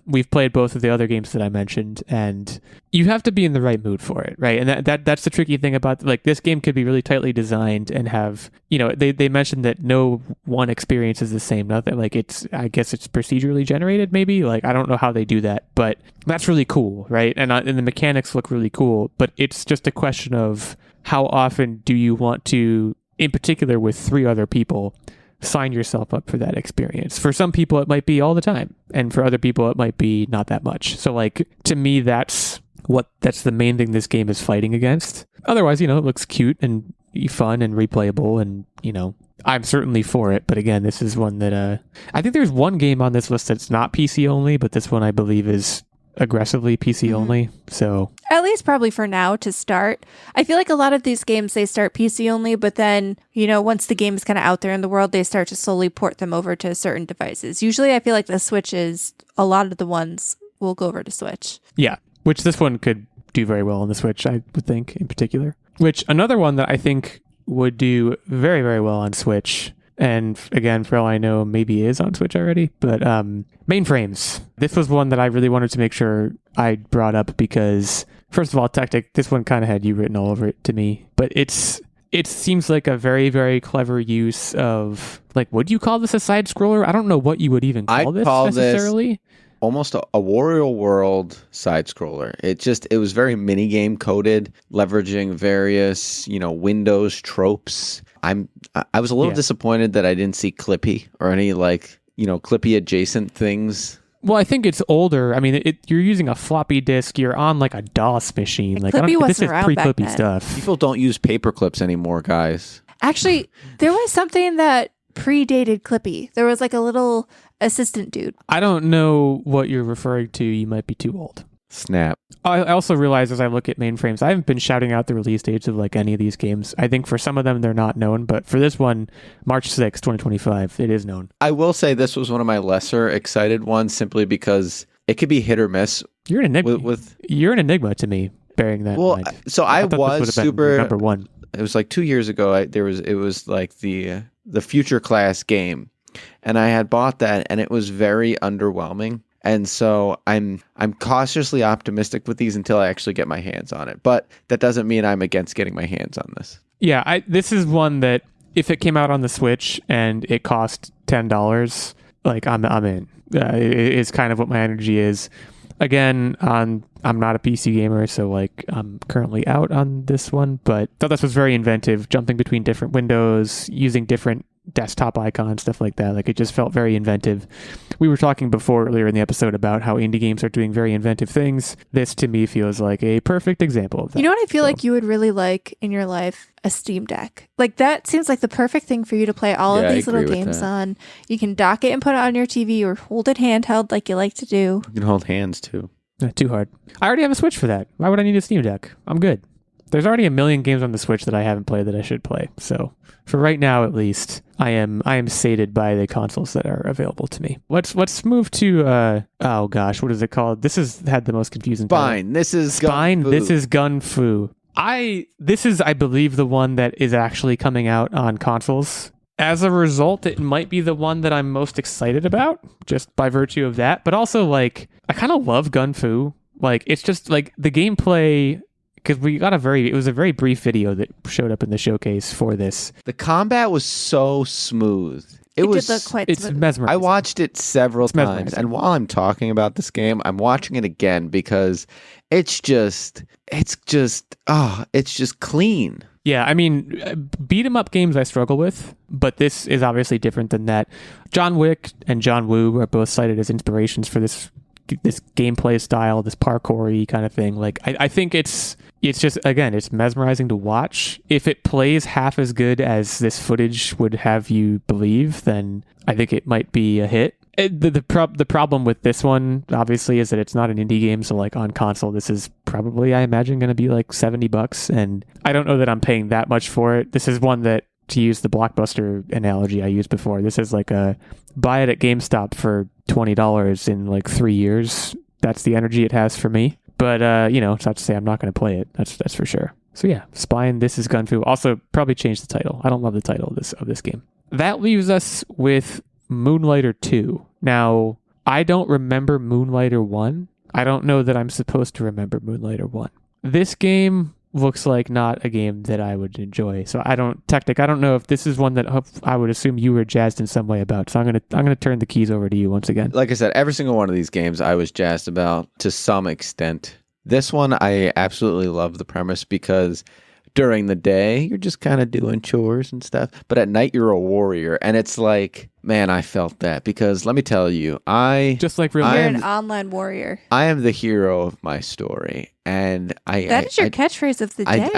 Speaker 1: we've played both of the other games that I mentioned, and you have to be in the right mood for it, right? And that's the tricky thing about, like, this game could be really tightly designed and have, they mentioned that no one experience is the same. Nothing, like, I guess it's procedurally generated, maybe. Like, I don't know how they do that, but that's really cool, right? And the mechanics look really cool, but it's just a question of how often do you want to, in particular with 3 other people, sign yourself up for that experience. For some people, it might be all the time. And for other people, it might be not that much. So, like, to me, that's the main thing this game is fighting against. Otherwise, it looks cute and fun and replayable. And, I'm certainly for it. But again, this is one that, I think there's one game on this list that's not PC only, but this one I believe is aggressively PC only. So
Speaker 2: at least probably for now to start. I feel like a lot of these games, they start PC only, but then, once the game is kind of out there in the world, they start to slowly port them over to certain devices. Usually I feel like the Switch is, a lot of the ones will go over to Switch.
Speaker 1: Yeah, which this one could do very well on the Switch, I would think, in particular. Which another one that I think would do very, very well on Switch, and again, for all I know, maybe is on Switch already, but Mainframes. This was one that I really wanted to make sure I brought up because, first of all, Techtic, this one kind of had you written all over it to me, but it seems like a very, very clever use of, like, would you call this a side-scroller? I don't know what you would even call this necessarily.
Speaker 3: This almost a Wario World side-scroller. It was very minigame coded, leveraging various, Windows tropes. I was a little disappointed that I didn't see Clippy or any, like, Clippy adjacent things.
Speaker 1: Well, I think it's older. I mean, you're using a floppy disk. You're on like a DOS machine. Like,
Speaker 2: Clippy wasn't
Speaker 1: this is
Speaker 2: around back
Speaker 1: pre-Clippy
Speaker 2: then.
Speaker 1: stuff.
Speaker 3: People don't use paper clips anymore, guys.
Speaker 2: Actually, there was something that predated Clippy. There was like a little assistant dude.
Speaker 1: I don't know what you're referring to. You might be too old.
Speaker 3: Snap.
Speaker 1: I also realize as I look at Mainframes, I haven't been shouting out the release dates of like any of these games. I think for some of them, they're not known, but for this one, March 6th, 2025, it is known.
Speaker 3: I will say this was one of my lesser excited ones simply because it could be hit or miss.
Speaker 1: You're an enigma. You're an enigma to me, bearing that in mind.
Speaker 3: So I was super
Speaker 1: number one.
Speaker 3: It was like 2 years ago. It was like the Future Class game, and I had bought that, and it was very underwhelming. And so I'm cautiously optimistic with these until I actually get my hands on it. But that doesn't mean I'm against getting my hands on this.
Speaker 1: Yeah, this is one that if it came out on the Switch and it cost $10, like I'm in. Is kind of what my energy is. Again, I'm not a PC gamer, so like I'm currently out on this one, but thought this was very inventive, jumping between different windows, using different desktop icons, stuff like that. Like it just felt very inventive. We were talking before earlier in the episode about how indie games are doing very inventive things. This to me feels like a perfect example of that.
Speaker 2: You know what I feel like you would really like in your life? A Steam Deck. Like that seems like the perfect thing for you to play all of these little games on. You can dock it and put it on your TV or hold it handheld like you like to do.
Speaker 3: You can hold hands too.
Speaker 1: Not too hard. I already have a Switch for that. Why would I need a Steam Deck? I'm good. There's already a million games on the Switch that I haven't played that I should play. So for right now, at least, I am sated by the consoles that are available to me. Let's move to oh gosh, what is it called? This has had the most confusing
Speaker 3: Spine. This is
Speaker 1: Spine.
Speaker 3: Gun Fu.
Speaker 1: This is Gun Fu. This is, I believe, the one that is actually coming out on consoles. As a result, it might be the one that I'm most excited about, just by virtue of that. But also, like, I kind of love Gun Fu. Like, it's just like the gameplay. Because it was a very brief video that showed up in the showcase for this.
Speaker 3: The combat was so smooth. It was
Speaker 2: did look quite
Speaker 1: it's
Speaker 2: smooth.
Speaker 1: mesmerizing.
Speaker 3: I watched it several times,
Speaker 1: mesmerizing.
Speaker 3: and while I'm talking about this game, I'm watching it again because it's just clean.
Speaker 1: Yeah, I mean, beat 'em up games I struggle with, but this is obviously different than that. John Wick and John Woo are both cited as inspirations for this gameplay style, this parkour-y kind of thing. Like, I think it's just, again, it's mesmerizing to watch. If it plays half as good as this footage would have you believe, then I think it might be a hit. The problem with this one, obviously, is that it's not an indie game, so like on console, this is probably, I imagine, going to be like $70, and I don't know that I'm paying that much for it. This is one that, to use the Blockbuster analogy I used before, this is like a buy it at GameStop for $20 in like 3 years. That's the energy it has for me. But it's not to say I'm not going to play it. That's for sure. So yeah, Spine. This is Gun Fu. Also, probably change the title. I don't love the title of this game. That leaves us with Moonlighter 2. Now, I don't remember Moonlighter 1. I don't know that I'm supposed to remember Moonlighter 1. This game looks like not a game that I would enjoy. So Techtic, I don't know if this is one that I would assume you were jazzed in some way about. So I'm gonna turn the keys over to you once again.
Speaker 3: Like I said, every single one of these games I was jazzed about to some extent. This one, I absolutely love the premise because during the day, you're just kind of doing chores and stuff. But at night, you're a warrior. And it's like, man, I felt that because let me tell you,
Speaker 2: You're an online warrior.
Speaker 3: I am the hero of my story. And
Speaker 2: that is your catchphrase of the day.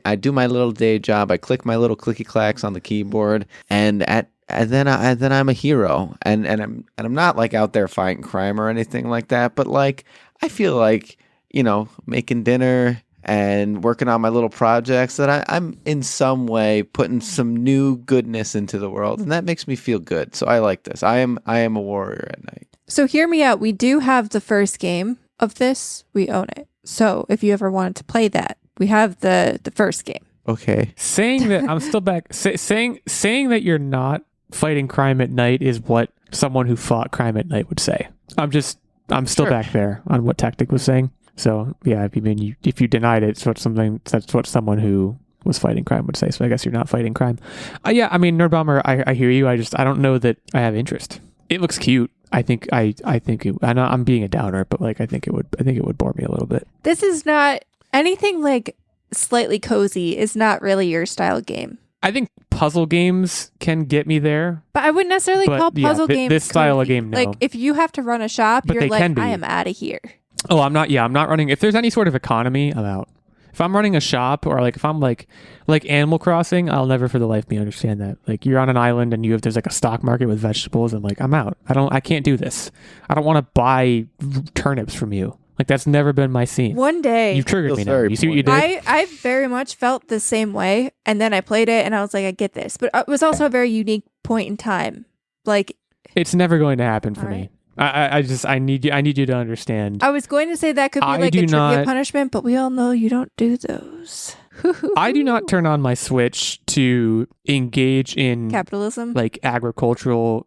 Speaker 3: I do my little day job. I click my little clicky clacks on the keyboard, and then I'm a hero. And I'm not like out there fighting crime or anything like that. But like I feel like making dinner and working on my little projects that I'm in some way putting some new goodness into the world, and that makes me feel good. So I like this. I am a warrior at night.
Speaker 2: So hear me out. We do have the first game of this. We own it. So if you ever wanted to play that, we have the first game.
Speaker 3: Okay.
Speaker 1: Saying that I'm still back. Saying that you're not fighting crime at night is what someone who fought crime at night would say. I'm still back there on what Techtic was saying. So yeah, if you denied it, that's what someone who was fighting crime would say. So I guess you're not fighting crime. Yeah, I mean, Nerdbomber, I hear you. I don't know that I have interest. It looks cute. I think I'm being a downer, but like I think it would bore me a little bit.
Speaker 2: This is not anything like slightly cozy. Is not really your style game.
Speaker 1: I think puzzle games can get me there.
Speaker 2: But I wouldn't necessarily call puzzle games
Speaker 1: this style of
Speaker 2: cozy.
Speaker 1: game. No.
Speaker 2: Like if you have to run a shop,
Speaker 1: But
Speaker 2: you're like,
Speaker 1: I
Speaker 2: am out of here.
Speaker 1: Oh, I'm not running. If there's any sort of economy, I'm out. If I'm running a shop or like if I'm like Animal Crossing, I'll never for the life of me understand that. Like you're on an island and there's like a stock market with vegetables and like I'm out. I can't do this. I don't want to buy turnips from you. Like that's never been my scene.
Speaker 2: One day
Speaker 1: You've triggered me now. You see what you did?
Speaker 2: I very much felt the same way, and then I played it and I was like, I get this. But it was also a very unique point in time. Like
Speaker 1: it's never going to happen for
Speaker 2: All right.
Speaker 1: me. I need you to understand.
Speaker 2: I was going to say that could be like a trivia punishment, but we all know you don't do those.
Speaker 1: I do not turn on my Switch to engage in
Speaker 2: capitalism,
Speaker 1: like agricultural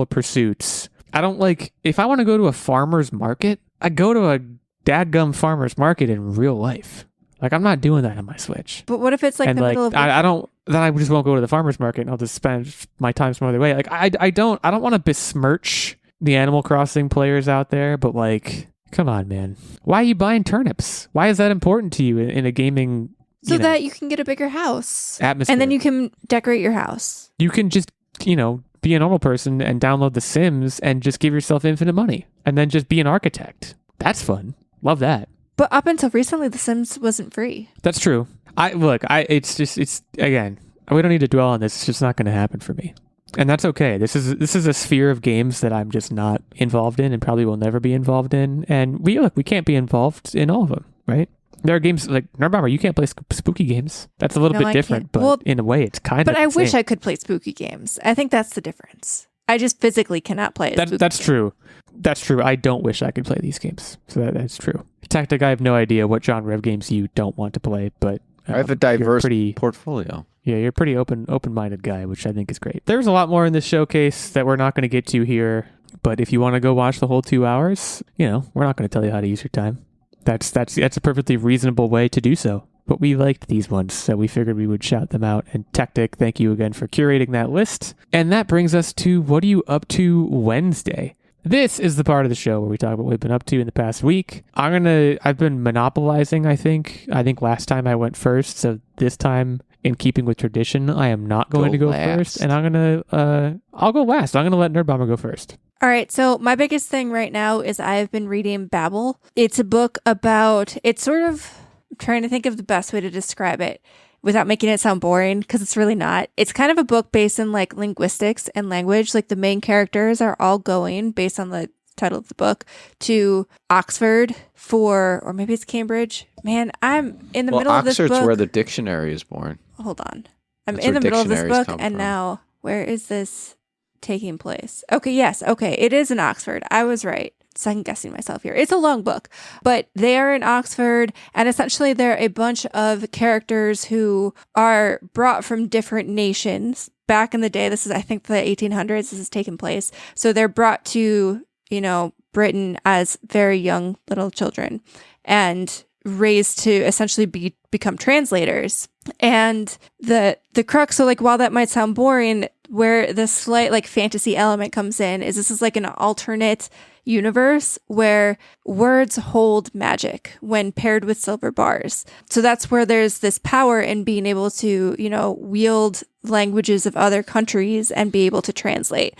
Speaker 1: pursuits. I don't like if I want to go to a farmer's market, I go to a dadgum farmer's market in real life. Like I'm not doing that on my Switch.
Speaker 2: But what if it's like
Speaker 1: and
Speaker 2: the
Speaker 1: like
Speaker 2: middle of
Speaker 1: then I just won't go to the farmer's market and I'll just spend my time some other way. Like I don't want to besmirch the Animal Crossing players out there, but like, come on, man. Why are you buying turnips? Why is that important to you in a gaming
Speaker 2: So that you can get a bigger house.
Speaker 1: atmosphere?
Speaker 2: And then you can decorate your house.
Speaker 1: You can just, be a normal person and download The Sims and just give yourself infinite money and then just be an architect. That's fun. Love that.
Speaker 2: But up until recently, The Sims wasn't free.
Speaker 1: That's true. It's again, we don't need to dwell on this. It's just not going to happen for me. And that's okay. This is a sphere of games that I'm just not involved in and probably will never be involved in. And we can't be involved in all of them, right? There are games like Nerdbomber, you can't play spooky games. That's a little bit different, but in a way, it's kind of.
Speaker 2: But I wish I could play spooky games. I think that's the difference. I just physically cannot play it.
Speaker 1: That's true. That's true. I don't wish I could play these games. So that's true. Techtic, I have no idea what genre of games you don't want to play, but
Speaker 3: I have a diverse portfolio.
Speaker 1: Yeah, you're a pretty open-minded guy, which I think is great. There's a lot more in this showcase that we're not going to get to here, but if you want to go watch the whole 2 hours, we're not going to tell you how to use your time. That's a perfectly reasonable way to do so. But we liked these ones, so we figured we would shout them out. And Techtic, thank you again for curating that list. And that brings us to What Are You Up To Wednesday? This is the part of the show where we talk about what we've been up to in the past week. I've been monopolizing, I think. I think last time I went first, so this time, in keeping with tradition, I am not going to go first. And I'll go last. I'm going to let Nerdbomber go first.
Speaker 2: All right, so my biggest thing right now is I've been reading Babble. It's a book about, I'm trying to think of the best way to describe it without making it sound boring, because it's really not. It's kind of a book based in like linguistics and language. Like the main characters are all going, based on the title of the book, to Oxford or maybe it's Cambridge. Man, I'm in the middle of this book.
Speaker 3: Oxford's where the dictionary is born.
Speaker 2: Hold on. I'm in the middle of this book, and now, where is this taking place? Okay, yes. Okay, it is in Oxford. I was right. Second guessing myself here. It's a long book, but they are in Oxford, and essentially they're a bunch of characters who are brought from different nations. Back in the day, this is, I think, the 1800s, this is taking place. So they're brought to, Britain as very young little children and raised to essentially become translators. And the crux, so like while that might sound boring, where the slight like fantasy element comes in is this is like an alternate universe where words hold magic when paired with silver bars. So that's where there's this power in being able to, wield languages of other countries and be able to translate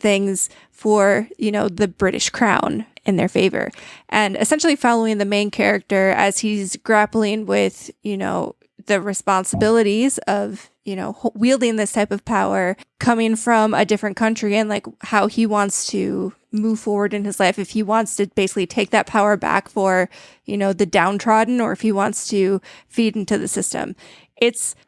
Speaker 2: things for, the British crown in their favor. And essentially following the main character as he's grappling with, the responsibilities of, wielding this type of power coming from a different country and like how he wants to move forward in his life. If he wants to basically take that power back for, the downtrodden, or if he wants to feed into the system.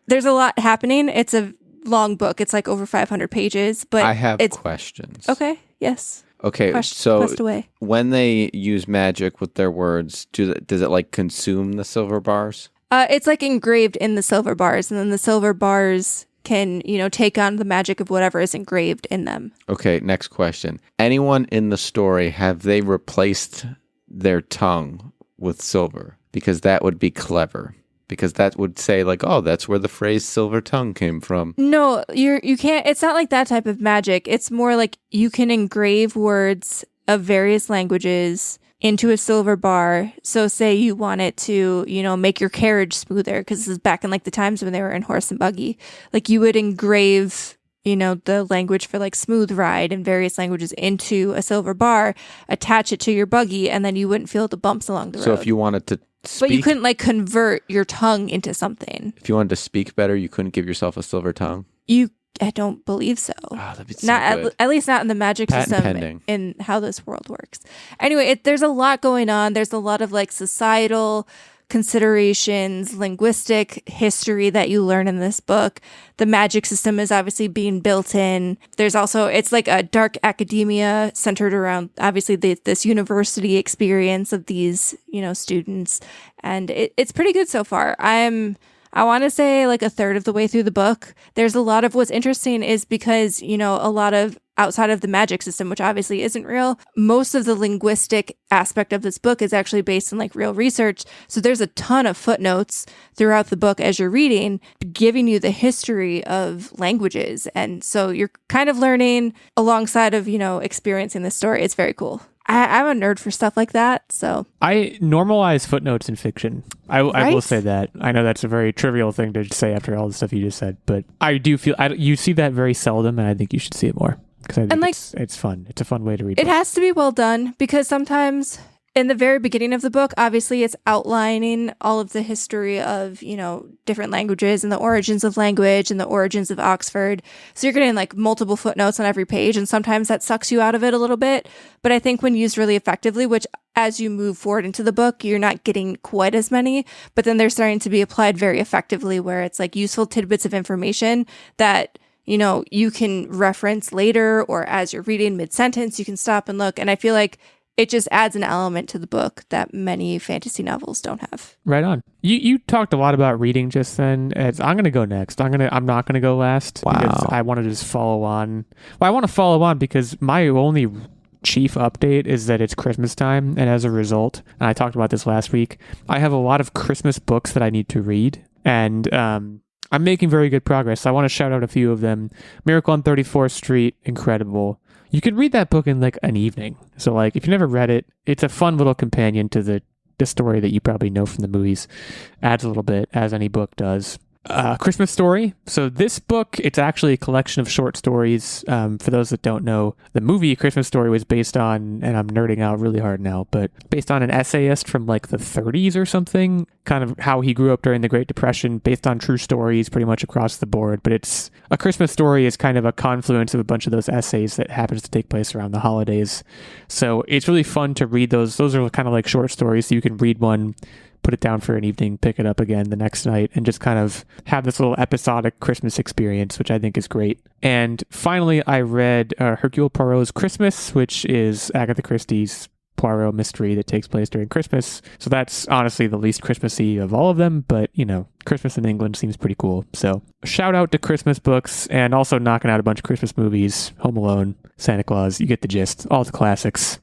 Speaker 2: There's a lot happening. It's a long book. It's like over 500 pages, but
Speaker 3: I have questions.
Speaker 2: Okay. Yes.
Speaker 3: Okay. Quest away. When they use magic with their words, does it like consume the silver bars?
Speaker 2: It's like engraved in the silver bars, and then the silver bars can, take on the magic of whatever is engraved in them. Okay,
Speaker 3: next question. Anyone in the story, have they replaced their tongue with silver? Because that would be clever. Because that would say like, oh, that's where the phrase silver tongue came from.
Speaker 2: No, you can't. It's not like that type of magic. It's more like you can engrave words of various languages into a silver bar. So say you want it to, make your carriage smoother, because this is back in like the times when they were in horse and buggy. Like you would engrave, the language for like smooth ride and various languages into a silver bar, attach it to your buggy, and then you wouldn't feel the bumps along the road.
Speaker 3: So if you wanted to speak,
Speaker 2: but you couldn't like convert your tongue into something.
Speaker 3: If you wanted to speak better, you couldn't give yourself a silver tongue?
Speaker 2: I don't believe so.
Speaker 3: Oh, that'd be so
Speaker 2: good. At least not in the magic system in how this world works. Anyway, there's a lot going on. There's a lot of like societal considerations, linguistic history that you learn in this book. The magic system is obviously being built in. There's also, it's like a dark academia centered around obviously this university experience of these, students. And it's pretty good so far. I'm I want to say like a third of the way through the book. There's a lot of what's interesting is because, you know, a lot of outside of the magic system, which obviously isn't real, most of the linguistic aspect of this book is actually based on like real research. So there's a ton of footnotes throughout the book as you're reading, giving you the history of languages. And so you're kind of learning alongside of, you know, experiencing the story. It's very cool. I'm a nerd for stuff like that, so.
Speaker 1: I normalize footnotes in fiction. I will say that. I know that's a very trivial thing to say after all the stuff you just said, but I do feel you see that very seldom, and I think you should see it more because I think it's fun. It's a fun way to read.
Speaker 2: It has to be well done because sometimes in the very beginning of the book, obviously it's outlining all of the history of, you know, different languages and the origins of language and the origins of Oxford. So you're getting like multiple footnotes on every page, and sometimes that sucks you out of it a little bit. But I think when used really effectively, which as you move forward into the book, you're not getting quite as many, but then they're starting to be applied very effectively where it's like useful tidbits of information that, you know, you can reference later, or as you're reading mid-sentence, you can stop and look. And I feel like it just adds an element to the book that many fantasy novels don't have.
Speaker 1: Right on. You talked a lot about reading just then. I'm going to go next. I'm not going to go last.
Speaker 3: Wow.
Speaker 1: Because I want to just follow on. Well, I want to follow on because my only chief update is that it's Christmas time, and as a result, and I talked about this last week, I have a lot of Christmas books that I need to read, and I'm making very good progress. So I want to shout out a few of them. Miracle on 34th Street, incredible. You can read that book in like an evening. So like if you never read it, it's a fun little companion to the story that you probably know from the movies. Adds a little bit, as any book does. Christmas Story. So this book, it's actually a collection of short stories. For those that don't know, the movie Christmas Story was based on, and I'm nerding out really hard now, but based on an essayist from like the 30s or something, kind of how he grew up during the Great Depression, based on true stories pretty much across the board. But it's A Christmas Story is kind of a confluence of a bunch of those essays that happens to take place around the holidays. So it's really fun to read those. Those are kind of like short stories. So you can read one, put it down for an evening, pick it up again the next night, and just kind of have this little episodic Christmas experience, which I think is great. And finally, I read Hercule Poirot's Christmas, which is Agatha Christie's Poirot mystery that takes place during Christmas. So that's honestly the least Christmassy of all of them, but you know, Christmas in England seems pretty cool. So shout out to Christmas books, and also knocking out a bunch of Christmas movies, Home Alone, Santa Claus, you get the gist, all the classics.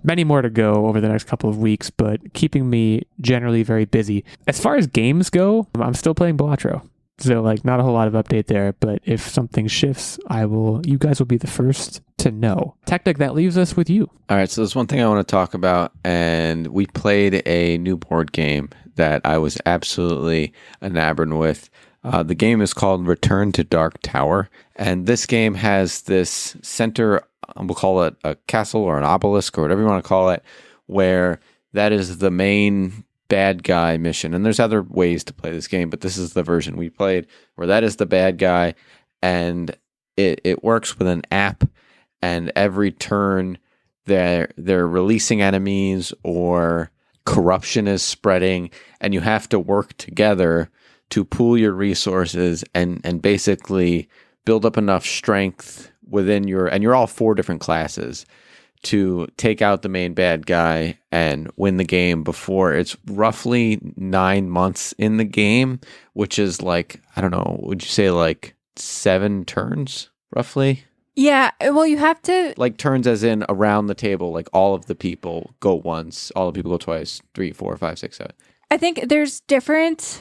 Speaker 1: Many more to go over the next couple of weeks, but keeping me generally very busy. As far as games go, I'm still playing Ballatro. So like not a whole lot of update there, but if something shifts, you guys will be the first to know. Techtic, that leaves us with you.
Speaker 3: All right, so there's one thing I want to talk about, and we played a new board game that I was absolutely enamored with. The game is called Return to Dark Tower, and this game has this center, we'll call it a castle or an obelisk or whatever you want to call it, where that is the main bad guy mission. And there's other ways to play this game, but this is the version we played, where that is the bad guy, and it works with an app, and every turn they're releasing enemies or corruption is spreading, and you have to work together to pool your resources and basically build up enough strength within and you're all 4 different classes, to take out the main bad guy and win the game before it's roughly 9 months in the game, which is like, I don't know, would you say like 7 turns roughly?
Speaker 2: Yeah, well, you have to...
Speaker 3: Like turns as in around the table, like all of the people go once, all the people go twice, 3, 4, 5, 6, 7.
Speaker 2: I think there's different...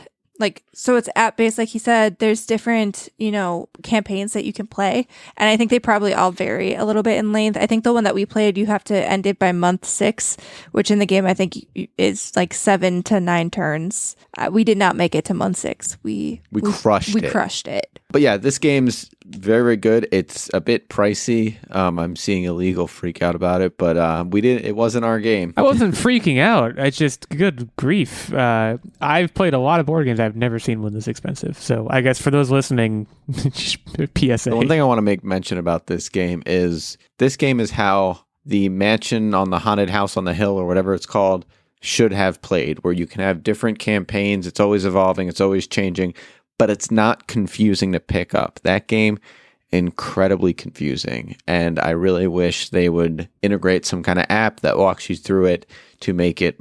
Speaker 2: so it's app-based, like he said. There's different, campaigns that you can play. And I think they probably all vary a little bit in length. I think the one that we played, you have to end it by month 6, which in the game, I think is like 7 to 9 turns. We did not make it to month 6. We crushed it. We crushed it.
Speaker 3: But yeah, this game's very, very good. It's a bit pricey. I'm seeing Illeagle freak out about it, but it wasn't our game.
Speaker 1: I wasn't freaking out. It's just good grief. I've played a lot of board games. I've never seen one this expensive. So I guess for those listening, PSA.
Speaker 3: The one thing I want to make mention about this game is how the mansion on the haunted house on the hill, or whatever it's called, should have played, where you can have different campaigns. It's always evolving. It's always changing. But it's not confusing to pick up. That game, incredibly confusing. And I really wish they would integrate some kind of app that walks you through it to make it,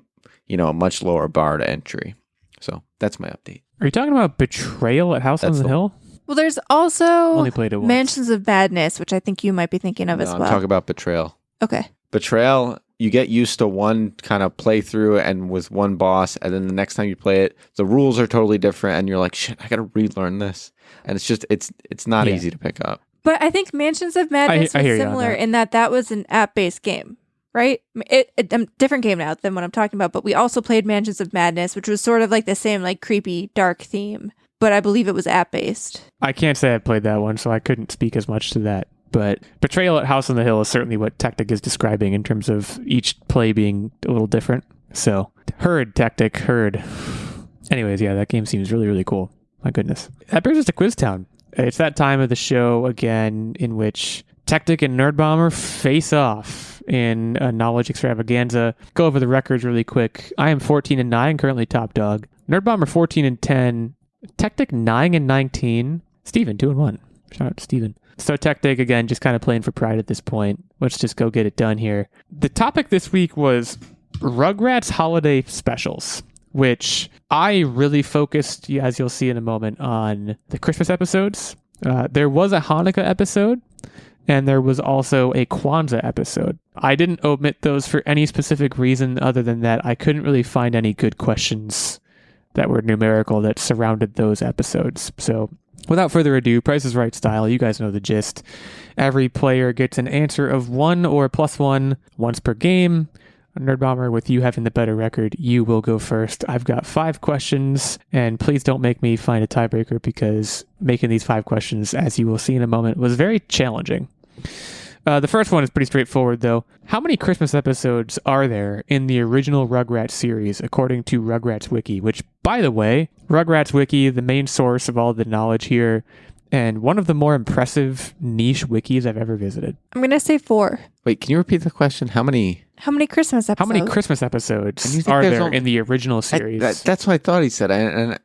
Speaker 3: a much lower bar to entry. So that's my update.
Speaker 1: Are you talking about Betrayal at House on the Hill?
Speaker 2: Well, there's also
Speaker 1: Only played it once.
Speaker 2: Mansions of Madness, which I think you might be thinking of as well.
Speaker 3: I'm talking about Betrayal.
Speaker 2: Okay.
Speaker 3: Betrayal, you get used to one kind of playthrough and with one boss, and then the next time you play it, the rules are totally different, and you're like, shit, I got to relearn this. And it's just, it's not easy to pick up.
Speaker 2: But I think Mansions of Madness was similar in that was an app-based game, right? A different game now than what I'm talking about, but we also played Mansions of Madness, which was sort of like the same like creepy, dark theme, but I believe it was app-based.
Speaker 1: I can't say I played that one, so I couldn't speak as much to that. But Betrayal at House on the Hill is certainly what Techtic is describing in terms of each play being a little different. So, heard, Techtic, heard. Anyways, yeah, that game seems really, really cool. My goodness. That brings us to Quiz Town. It's that time of the show again in which Techtic and Nerdbomber face off in a knowledge extravaganza. Go over the records really quick. I am 14-9, currently top dog. Nerdbomber 14-10. Techtic 9-19. Steven 2-1. Shout out to Steven. So Techtic again, just kind of playing for pride at this point. Let's just go get it done here. The topic this week was Rugrats Holiday Specials, which I really focused, as you'll see in a moment, on the Christmas episodes. There was a Hanukkah episode, and there was also a Kwanzaa episode. I didn't omit those for any specific reason other than that I couldn't really find any good questions that were numerical that surrounded those episodes. So without further ado, Price is Right style, you guys know the gist. Every player gets an answer of 1 or +1 once per game. Nerdbomber, with you having the better record, you will go first. I've got 5 questions, and please don't make me find a tiebreaker because making these 5 questions, as you will see in a moment, was very challenging. The first one is pretty straightforward, though. How many Christmas episodes are there in the original Rugrats series, according to Rugrats Wiki? Which, by the way, Rugrats Wiki, the main source of all the knowledge here, and one of the more impressive niche wikis I've ever visited.
Speaker 2: I'm going to say 4.
Speaker 3: Wait, can you repeat the question? How many
Speaker 2: Christmas episodes?
Speaker 1: How many Christmas episodes are there in the original series?
Speaker 3: That's what I thought he said. I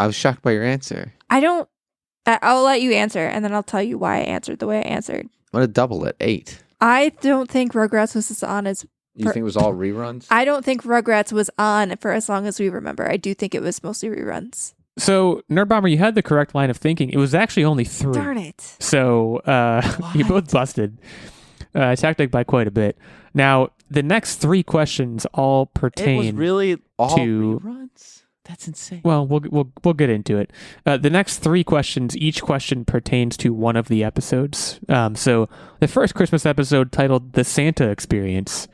Speaker 3: was shocked by your answer.
Speaker 2: I'll let you answer, and then I'll tell you why I answered the way I answered.
Speaker 3: I'm going to double it. 8.
Speaker 2: I don't think Rugrats was on as...
Speaker 3: You think it was all reruns?
Speaker 2: I don't think Rugrats was on for as long as we remember. I do think it was mostly reruns.
Speaker 1: So, Nerdbomber, you had the correct line of thinking. It was actually only 3.
Speaker 2: Darn it.
Speaker 1: So, you both busted. Techtic by quite a bit. Now, the next 3 questions all pertain
Speaker 3: It was really all
Speaker 1: to
Speaker 3: reruns? That's insane.
Speaker 1: Well, we'll get into it. The next 3 questions, each question pertains to one of the episodes. So the first Christmas episode, titled The Santa Experience,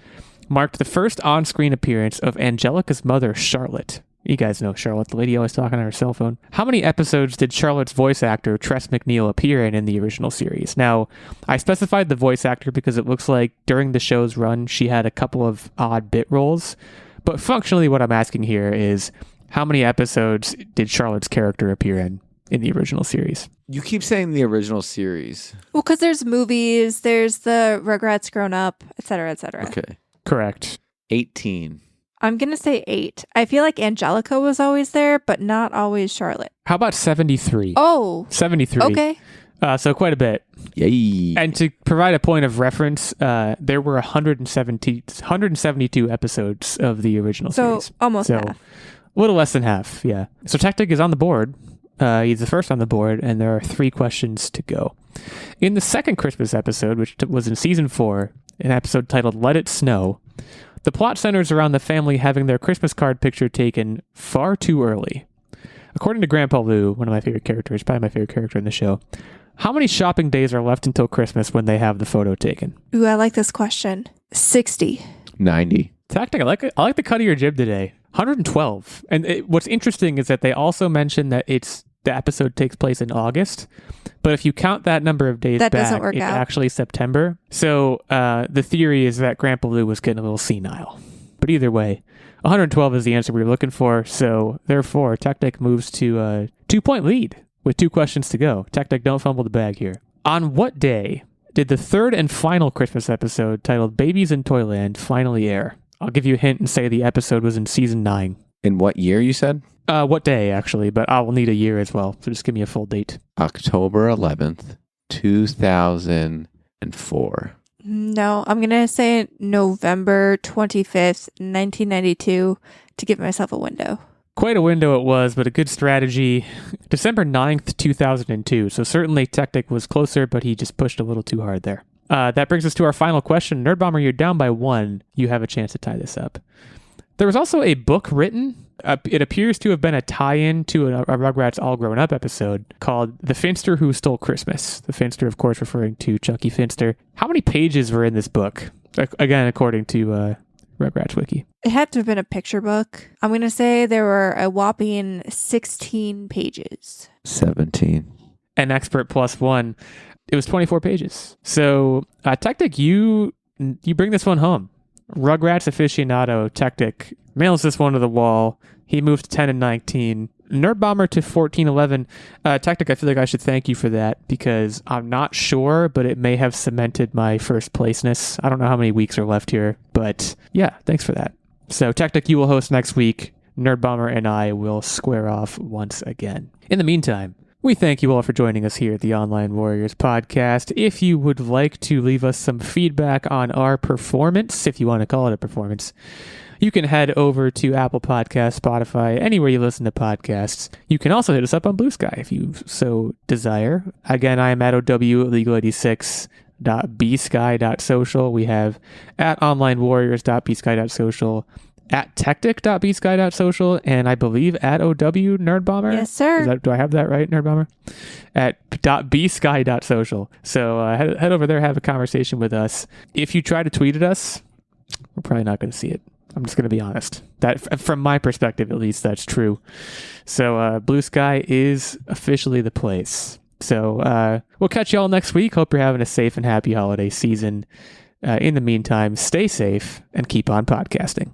Speaker 1: marked the first on-screen appearance of Angelica's mother, Charlotte. You guys know Charlotte, the lady always talking on her cell phone. How many episodes did Charlotte's voice actor, Tress MacNeille, appear in the original series? Now, I specified the voice actor because it looks like during the show's run, she had a couple of odd bit roles. But functionally, what I'm asking here is, how many episodes did Charlotte's character appear in the original series?
Speaker 3: You keep saying the original series.
Speaker 2: Well, because there's movies, there's the Rugrats Grown Up, etc., etc.
Speaker 3: Okay.
Speaker 1: Correct.
Speaker 3: 18.
Speaker 2: I'm going to say 8. I feel like Angelica was always there, but not always Charlotte.
Speaker 1: How about 73?
Speaker 2: Oh.
Speaker 1: 73.
Speaker 2: Okay.
Speaker 1: So quite a bit.
Speaker 3: Yay.
Speaker 1: And to provide a point of reference, there were 172 episodes of the original series.
Speaker 2: So almost half.
Speaker 1: A little less than half, yeah. So Techtic is on the board. He's the first on the board, and there are 3 questions to go. In the second Christmas episode, which was in season 4, an episode titled Let It Snow, the plot centers around the family having their Christmas card picture taken far too early. According to Grandpa Lou, one of my favorite characters, probably my favorite character in the show, how many shopping days are left until Christmas when they have the photo taken?
Speaker 2: Ooh, I like this question. 60.
Speaker 3: 90.
Speaker 1: Techtic, I like the cut of your jib today. 112. And what's interesting is that they also mention that the episode takes place in August, but if you count that number of days
Speaker 2: that
Speaker 1: back,
Speaker 2: doesn't work
Speaker 1: it's
Speaker 2: out.
Speaker 1: Actually September. So the theory is that Grandpa Lou was getting a little senile. But either way, 112 is the answer we were looking for. So therefore, Techtic moves to a 2-point lead with 2 questions to go. Techtic, don't fumble the bag here. On what day did the third and final Christmas episode titled Babies in Toyland finally air? I'll give you a hint and say the episode was in season 9.
Speaker 3: In what year, you said?
Speaker 1: What day, actually, but I will need a year as well. So just give me a full date.
Speaker 3: October 11th, 2004.
Speaker 2: No, I'm going to say November 25th, 1992 to give myself a window.
Speaker 1: Quite a window it was, but a good strategy. December 9th, 2002. So certainly Techtic was closer, but he just pushed a little too hard there. That brings us to our final question. Nerdbomber, you're down by 1. You have a chance to tie this up. There was also a book written. It appears to have been a tie-in to a Rugrats All Grown Up episode called The Finster Who Stole Christmas. The Finster, of course, referring to Chucky Finster. How many pages were in this book? Again, according to Rugrats Wiki.
Speaker 2: It had to have been a picture book. I'm going to say there were a whopping 16 pages.
Speaker 3: 17.
Speaker 1: An expert +1. It was 24 pages. So, Techtic, you bring this one home. Rugrats aficionado Techtic mails this one to the wall. He moved to 10 and 19. Nerdbomber to 14-11. Techtic, I feel like I should thank you for that because I'm not sure, but it may have cemented my first placeness. I don't know how many weeks are left here, but yeah, thanks for that. So Techtic, you will host next week. Nerdbomber and I will square off once again. In the meantime, we thank you all for joining us here at the Online Warriors podcast. If you would like to leave us some feedback on our performance, if you want to call it a performance, you can head over to Apple Podcasts, Spotify, anywhere you listen to podcasts. You can also hit us up on Blue Sky if you so desire. Again, I am at illeagle86.bsky.social. We have at onlinewarriors.bsky.social, at techtic.bsky.social, and I believe at OW Nerdbomber.
Speaker 2: Yes, sir.
Speaker 1: Do I have that right, Nerdbomber? At .bsky.social. So head over there, have a conversation with us. If you try to tweet at us, we're probably not going to see it. I'm just going to be honest. That, from my perspective, at least, that's true. So Blue Sky is officially the place. So we'll catch you all next week. Hope you're having a safe and happy holiday season. In the meantime, stay safe and keep on podcasting.